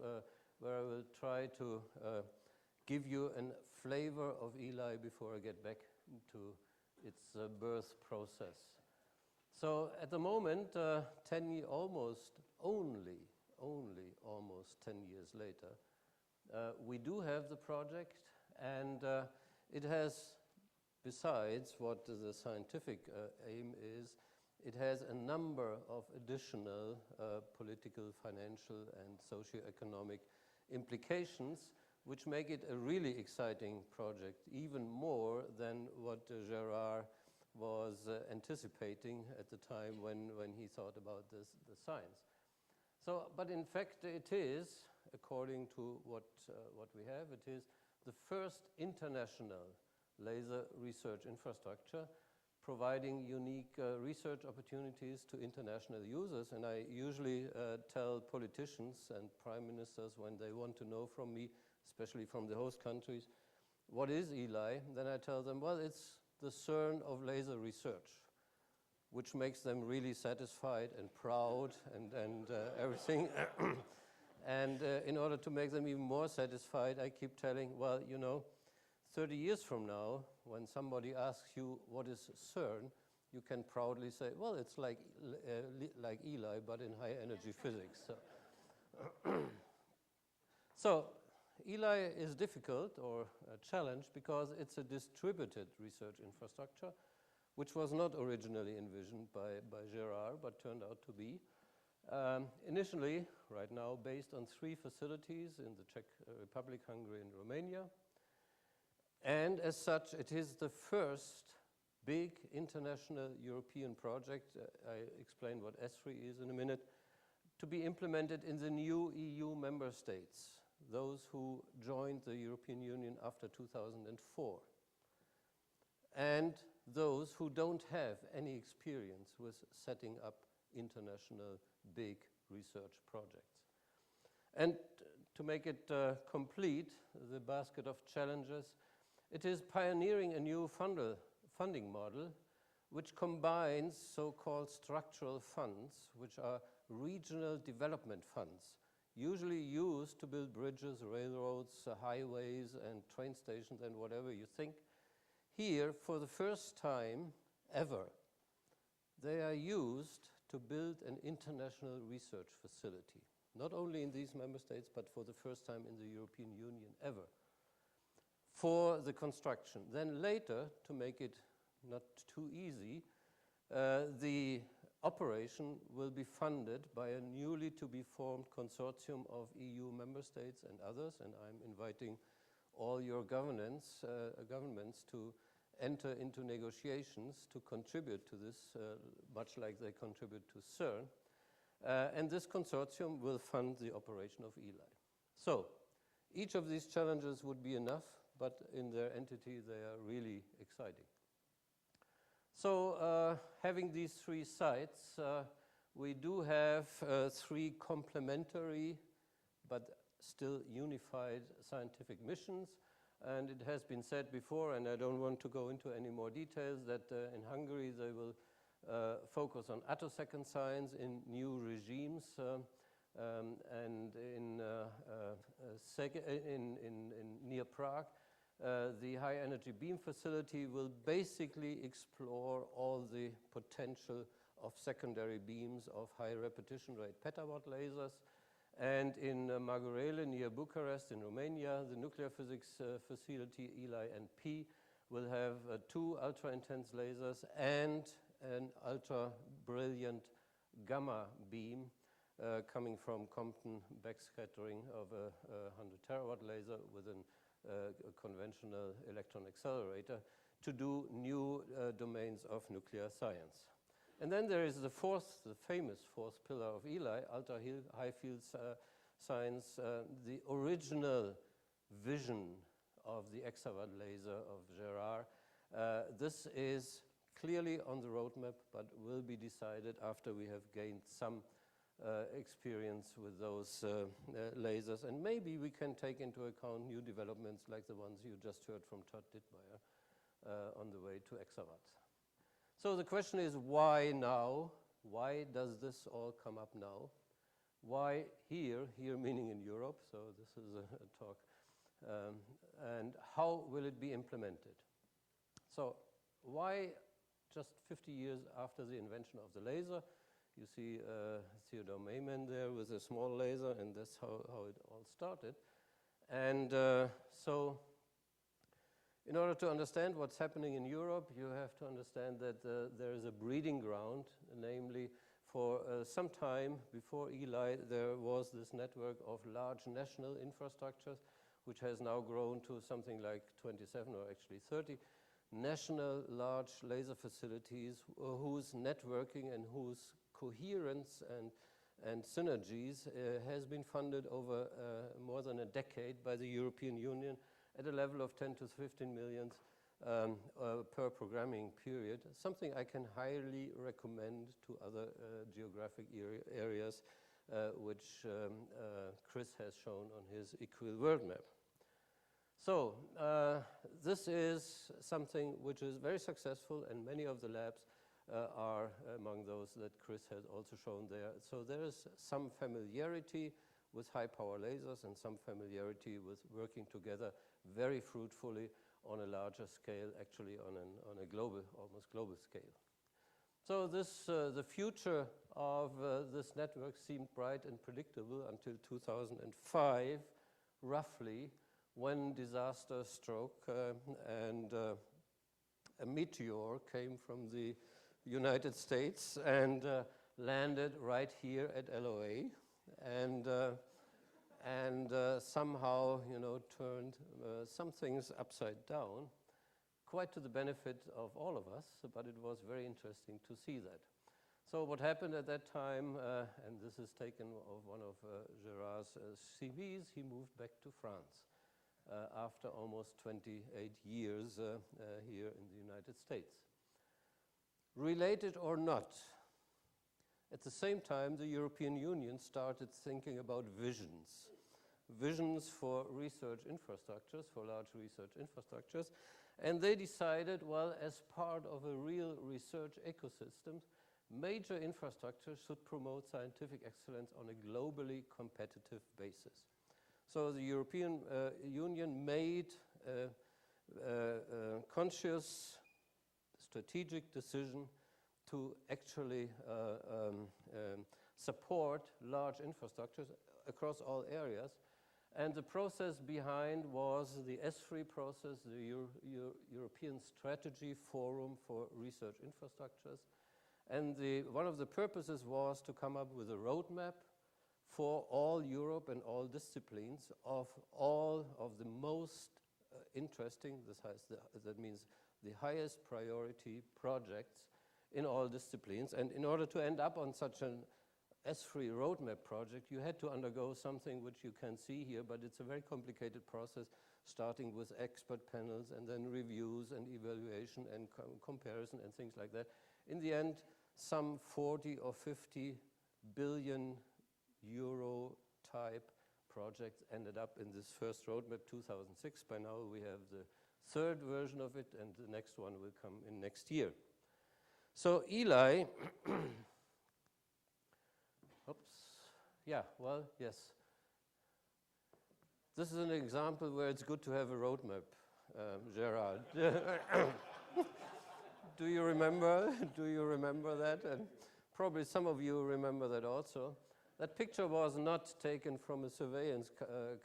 where I will try to give you a flavor of ELI before I get back to its birth process. So at the moment, almost 10 years later, we do have the project, and it has, besides what the scientific aim is, it has a number of additional political, financial, and socio-economic implications, which make it a really exciting project, even more than what Gèrard was anticipating at the time when he thought about the science. So, but in fact, it is, according to what we have, it is the first international laser research infrastructure, providing unique research opportunities to international users. And I usually tell politicians and prime ministers, when they want to know from me, especially from the host countries, what is ELI? Then I tell them, well, it's the CERN of laser research, which makes them really satisfied and proud and everything. And in order to make them even more satisfied, I keep telling, well, you know, 30 years from now, when somebody asks you what is CERN, you can proudly say, well, it's like ELI, but in high energy physics. So ELI is difficult or a challenge because it's a distributed research infrastructure, which was not originally envisioned by Gèrard, but turned out to be. Initially, right now, based on 3 facilities in the Czech Republic, Hungary, and Romania. And as such, it is the first big international European project, I explain what S3 is in a minute, to be implemented in the new EU member states, those who joined the European Union after 2004, and those who don't have any experience with setting up international big research projects. And to make it complete, the basket of challenges, it is pioneering a new funding model which combines so-called structural funds, which are regional development funds, usually used to build bridges, railroads, highways, and train stations, and whatever you think. Here, for the first time ever, they are used to build an international research facility, not only in these member states, but for the first time in the European Union ever, for the construction. Then later, to make it not too easy, the operation will be funded by a newly to be formed consortium of EU member states and others, and I'm inviting all your governments to enter into negotiations to contribute to this, much like they contribute to CERN. And this consortium will fund the operation of ELI. So, each of these challenges would be enough, but in their entity they are really exciting. So, having these three sites, we do have three complementary but still unified scientific missions. And it has been said before, and I don't want to go into any more details, that in Hungary they will focus on attosecond science in new regimes, and near Prague, the high energy beam facility will basically explore all the potential of secondary beams of high repetition rate petawatt lasers. And in Magurele, near Bucharest in Romania, the nuclear physics facility ELI-NP will have 2 ultra-intense lasers and an ultra-brilliant gamma beam coming from Compton backscattering of a 100 terawatt laser with a conventional electron accelerator to do new domains of nuclear science. And then there is the famous fourth pillar of ELI, ultra-high field science, the original vision of the exawatt laser of Gèrard. This is clearly on the roadmap, but will be decided after we have gained some experience with those lasers. And maybe we can take into account new developments like the ones you just heard from Todd Ditmire on the way to exawatts. So the question is, why now? Why does this all come up now? Why here? Here meaning in Europe, so this is a talk. And how will it be implemented? So why just 50 years after the invention of the laser? You see Theodore Mayman there with a small laser, and that's how it all started. And so in order to understand what's happening in Europe, you have to understand that there is a breeding ground, namely for some time before ELI, there was this network of large national infrastructures, which has now grown to something like 27 or actually 30 national large laser facilities whose networking and whose coherence and synergies has been funded over more than a decade by the European Union at a level of 10 to 15 million per programming period, something I can highly recommend to other geographic areas, which Chris has shown on his Equal World Map. So this is something which is very successful, and many of the labs are among those that Chris has also shown there. So there is some familiarity with high power lasers and some familiarity with working together very fruitfully on a larger scale, actually on a global, almost global scale. So this, the future of this network seemed bright and predictable until 2005, roughly, when disaster struck and a meteor came from the United States and landed right here at LOA, and somehow, you know, turned some things upside down, quite to the benefit of all of us, but it was very interesting to see that. So what happened at that time, and this is taken of one of Gérard's CVs, he moved back to France after almost 28 years here in the United States. Related or not, at the same time, the European Union started thinking about visions for research infrastructures, for large research infrastructures, and they decided, well, as part of a real research ecosystem, major infrastructure should promote scientific excellence on a globally competitive basis. So the European Union made a conscious strategic decision to actually support large infrastructures across all areas. And the process behind was the S3 process, the European Strategy Forum for Research Infrastructures. And one of the purposes was to come up with a roadmap for all Europe and all disciplines of all of the most interesting, that means the highest priority projects in all disciplines. And in order to end up on such an S3 roadmap project, you had to undergo something which you can see here, but it's a very complicated process, starting with expert panels and then reviews and evaluation and comparison and things like that. In the end, some 40 or 50 billion euro type projects ended up in this first roadmap, 2006. By now we have the third version of it, and the next one will come in next year. So Eli, yes. This is an example where it's good to have a roadmap, Gèrard. Do you remember? Do you remember that? And probably some of you remember that also. That picture was not taken from a surveillance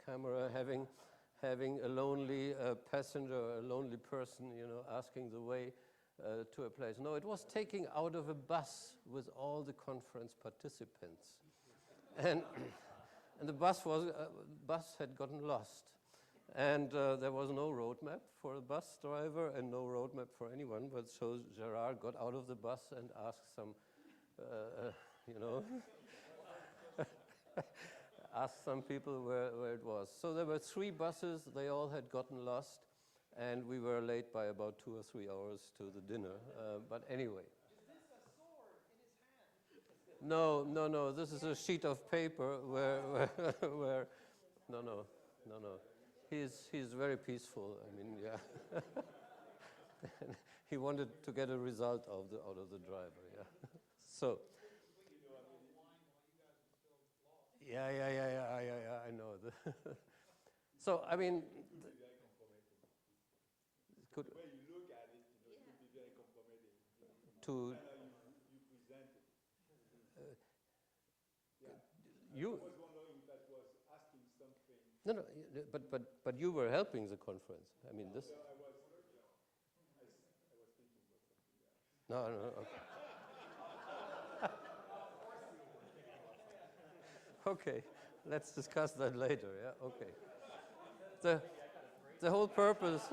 camera having a lonely passenger, a lonely person, asking the way to a place. No, it was taken out of a bus with all the conference participants. And the bus had gotten lost. And there was no roadmap for a bus driver and no roadmap for anyone, but so Gèrard got out of the bus and asked some, asked some people where it was. So there were 3 buses, they all had gotten lost, and we were late by about 2 or 3 hours to the dinner. But anyway. Is this a sword in his hand? No, this is a sheet of paper where no. He's very peaceful. I mean, yeah. He wanted to get a result out of the driver, yeah. So. Yeah, I know. So, I mean. The way you look at it, it could be very compromising. You present it. You. I was wondering if that was asking something. No, but you were helping the conference. I mean, this. I was thinking about something else. No, okay. Okay, let's discuss that later, yeah, okay. The whole purpose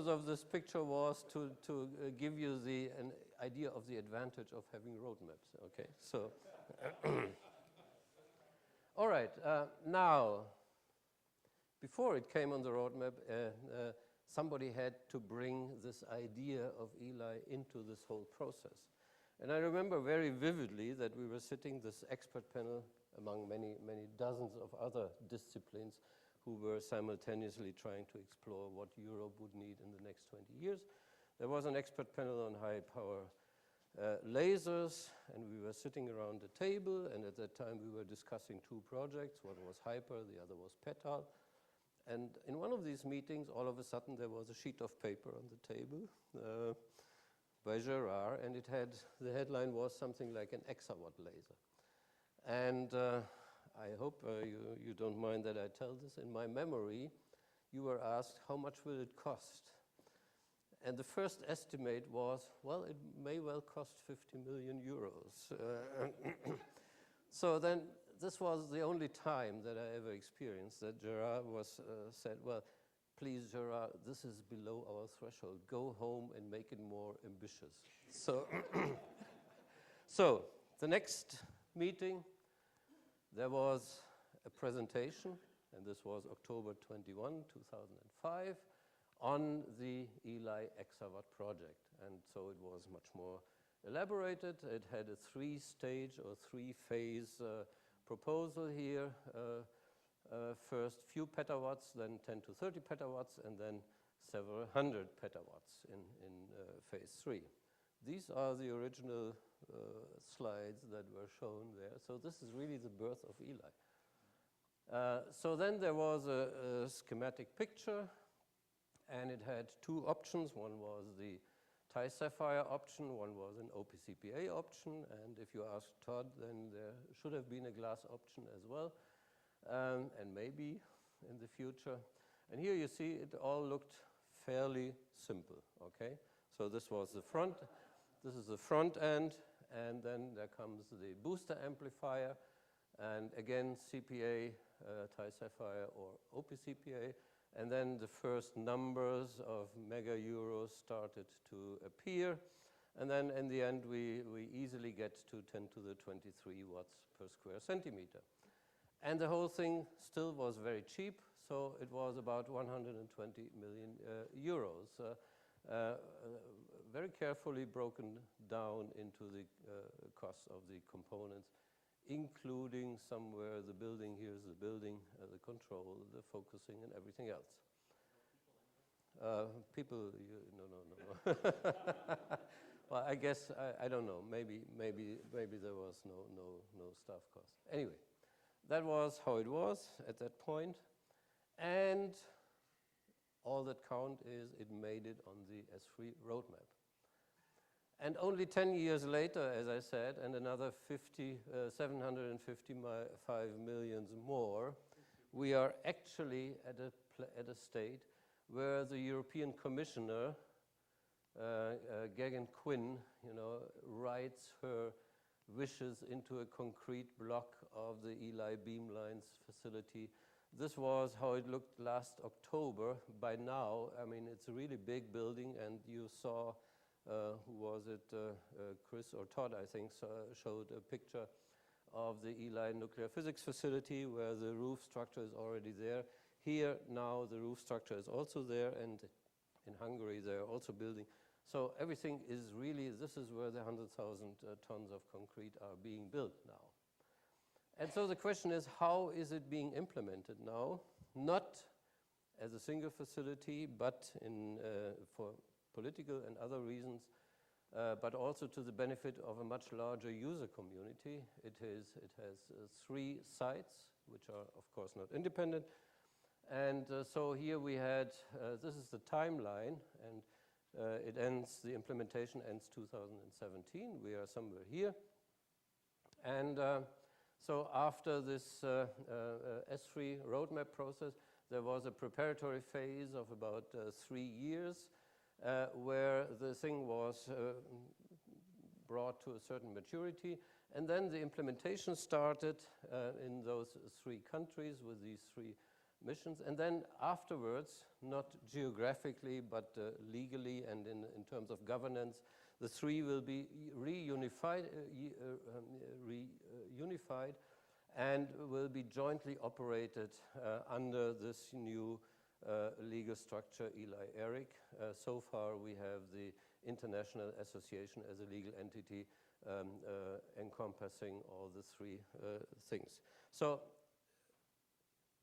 of this picture was to give you an idea of the advantage of having roadmaps, okay? So, all right, now, before it came on the roadmap, somebody had to bring this idea of Eli into this whole process. And I remember very vividly that we were sitting, this expert panel, among many dozens of other disciplines who were simultaneously trying to explore what Europe would need in the next 20 years. There was an expert panel on high power lasers, and we were sitting around the table, and at that time we were discussing 2 projects. One was HYPER, the other was PETAL. And in one of these meetings, all of a sudden there was a sheet of paper on the table by Gèrard, and the headline was something like an exawatt laser. And I hope you don't mind that I tell this. In my memory, you were asked, how much will it cost? And the first estimate was, well, it may well cost 50 million euros. So then this was the only time that I ever experienced that Gèrard said, well, please, Gèrard, this is below our threshold. Go home and make it more ambitious. So, so the next meeting, there was a presentation, and this was October 21, 2005, on the Eli exawatt project. And so it was much more elaborated. It had a 3-stage or 3-phase proposal here. First few petawatts, then 10 to 30 petawatts, and then several hundred petawatts in phase 3. These are the original slides that were shown there. So this is really the birth of Eli. So then there was a schematic picture, and it had 2 options. One was the Ti-Sapphire option, one was an OPCPA option, and if you ask Todd, then there should have been a glass option as well. And maybe in the future. And here you see it all looked fairly simple, okay? So this was the This is the front end, and then there comes the booster amplifier, and again CPA, Ti-Sapphire or OPCPA, and then the first numbers of mega euros started to appear, and then in the end we easily get to 10 to the 23 watts per square centimeter. And the whole thing still was very cheap, so it was about 120 million euros. Very carefully broken down into the cost of the components, including somewhere the building. Here's the building, the control, the focusing, and everything else. People, no. Well, I guess I don't know. Maybe there was no staff cost. Anyway, that was how it was at that point, and all that count is it made it on the S3 roadmap. And only 10 years later, as I said, and another 755 million more, we are actually at a state where the European Commissioner, Gagan Quinn, writes her wishes into a concrete block of the Eli Beamlines facility. This was how it looked last October. By now, I mean, it's a really big building, and you saw, who was it, Chris or Todd, I think, showed a picture of the Eli nuclear physics facility where the roof structure is already there. Here now the roof structure is also there, and in Hungary they're also building. So everything is really, this is where the 100,000 tons of concrete are being built now. And so the question is, how is it being implemented now? Not as a single facility, but for political and other reasons, but also to the benefit of a much larger user community. It has 3 sites, which are of course not independent. And so here we had, this is the timeline, and the implementation ends 2017. We are somewhere here. And so after this S3 roadmap process, there was a preparatory phase of about 3 years where the thing was brought to a certain maturity. And then the implementation started in those 3 countries with these 3 missions. And then afterwards, not geographically, but legally and in terms of governance, the 3 will be reunified and will be jointly operated under this new legal structure, Eli Eric. So far, we have the International Association as a legal entity encompassing all the 3 things. So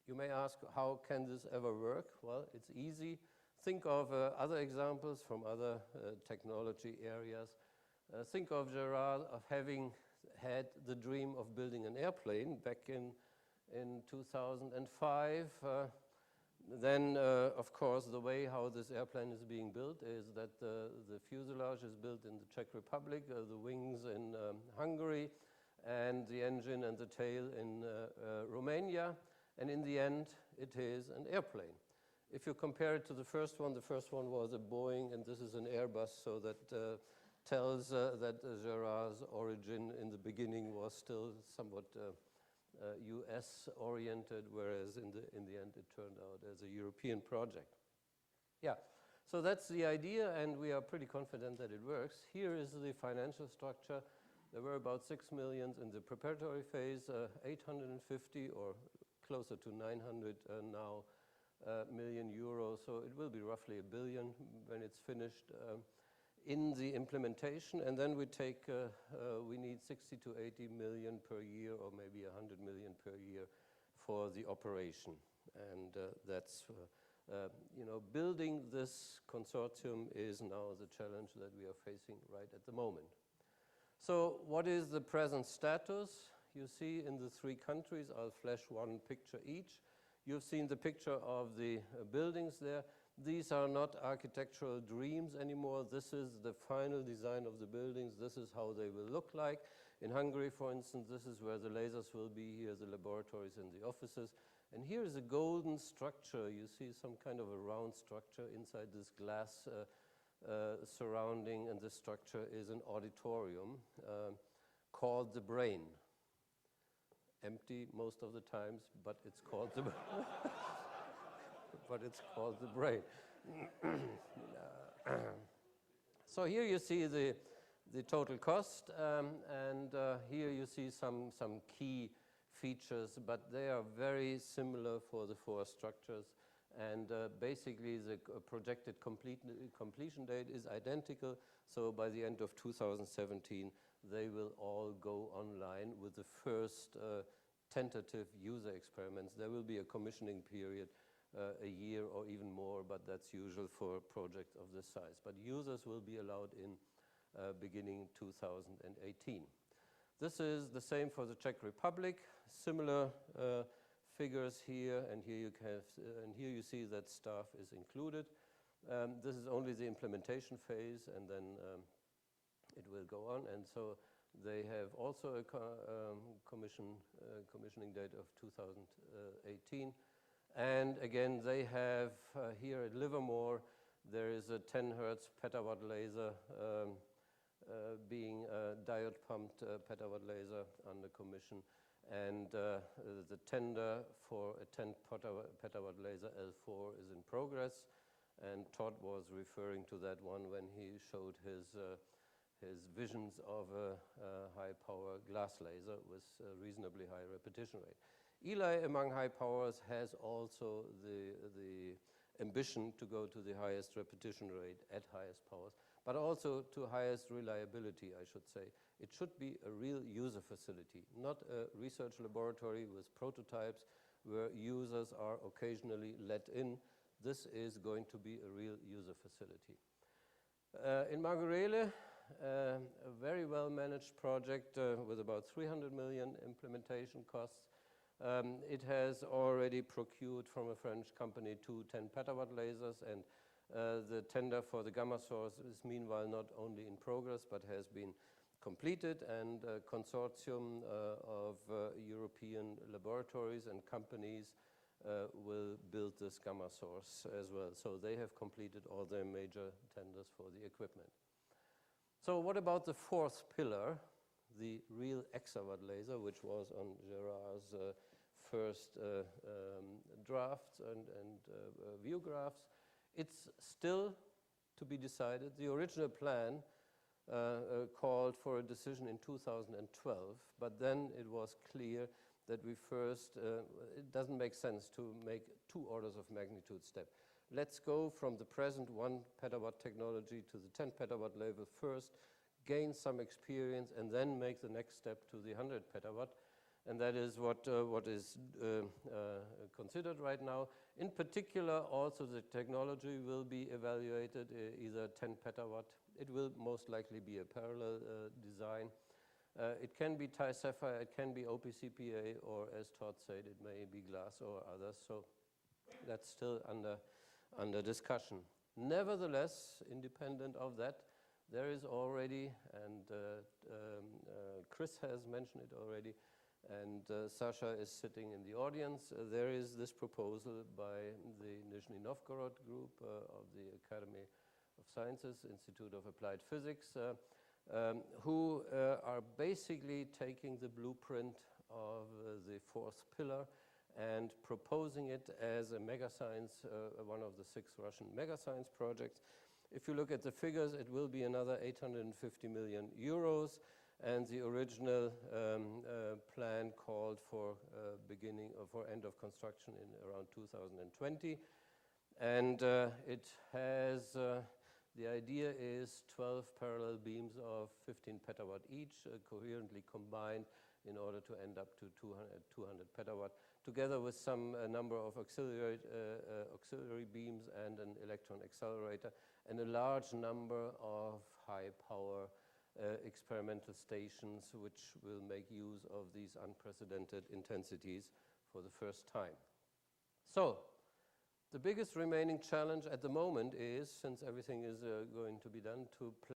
you may ask, how can this ever work? Well, it's easy. Think of other examples from other technology areas. Think of Gèrard of having had the dream of building an airplane back in 2005. Then, of course, the way how this airplane is being built is that the fuselage is built in the Czech Republic, the wings in Hungary, and the engine and the tail in Romania. And in the end, it is an airplane. If you compare it to the first one was a Boeing, and this is an Airbus, so that tells that Gérard's origin in the beginning was still somewhat US-oriented, whereas in the end it turned out as a European project. Yeah, so that's the idea, and we are pretty confident that it works. Here is the financial structure. There were about 6 million in the preparatory phase, 850 or closer to 900 now million euros, so it will be roughly $1 billion when it's finished in the implementation. And then we need 60 to 80 million per year, or maybe 100 million per year for the operation. And that's, building this consortium is now the challenge that we are facing right at the moment. So what is the present status? You see in the 3 countries, I'll flash one picture each. You've seen the picture of the buildings there. These are not architectural dreams anymore. This is the final design of the buildings. This is how they will look like. In Hungary, for instance, this is where the lasers will be. Here, the laboratories and the offices. And here is a golden structure. You see some kind of a round structure inside this glass surrounding and this structure is an auditorium called the brain. Empty most of the times, but it's called the but it's called the brain. So here you see the total cost, and here you see some key features, but they are very similar for the four structures. And basically, the projected completion date is identical. So by the end of 2017, they will all go online with the first tentative user experiments. There will be a commissioning period, a year or even more, but that's usual for projects of this size. But users will be allowed in beginning 2018. This is the same for the Czech Republic. Similar figures here, and here you see that staff is included. This is only the implementation phase, and then it will go on. And so they have also a commissioning date of 2018. And again, they have here at Livermore, there is a 10 Hertz petawatt laser being a diode pumped petawatt laser under commission. And the tender for a 10 petawatt laser L4 is in progress. And Todd was referring to that one when he showed his visions of a high power glass laser with a reasonably high repetition rate. Eli, among high powers, has also the ambition to go to the highest repetition rate at highest powers, but also to highest reliability, I should say. It should be a real user facility, not a research laboratory with prototypes where users are occasionally let in. This is going to be a real user facility. In Margurele, a very well managed project with about 300 million implementation costs. It has already procured from a French company 2 10 petawatt lasers, and the tender for the gamma source is meanwhile not only in progress but has been completed, and a consortium of European laboratories and companies will build this gamma source as well. So they have completed all their major tenders for the equipment. So what about the fourth pillar, the real exawatt laser, which was on Gérard's first drafts and view graphs? It's still to be decided. The original plan called for a decision in 2012, but then it was clear that we first, it doesn't make sense to make 2 orders of magnitude step. Let's go from the present 1 petawatt technology to the 10 petawatt level first, gain some experience, and then make the next step to the 100 petawatt. And that is what is considered right now. In particular, also the technology will be evaluated, either 10 petawatt. It will most likely be a parallel design. It can be Ti-Sapphire, it can be OPCPA, or as Todd said, it may be glass or others. So that's still under discussion. Nevertheless, independent of that, there is already, and Chris has mentioned it already, and Sasha is sitting in the audience, there is this proposal by the Nizhny Novgorod group of the Academy of Sciences, Institute of Applied Physics, who are basically taking the blueprint of the fourth pillar and proposing it as a mega science, one of the 6 Russian mega science projects. If you look at the figures, it will be another 850 million euros, and the original plan called for beginning or for end of construction in around 2020. And it has, the idea is 12 parallel beams of 15 petawatt each, coherently combined in order to end up to 200 petawatt, together with some number of auxiliary beams and an electron accelerator, and a large number of high power experimental stations which will make use of these unprecedented intensities for the first time. So, the biggest remaining challenge at the moment is, since everything is going to be done, to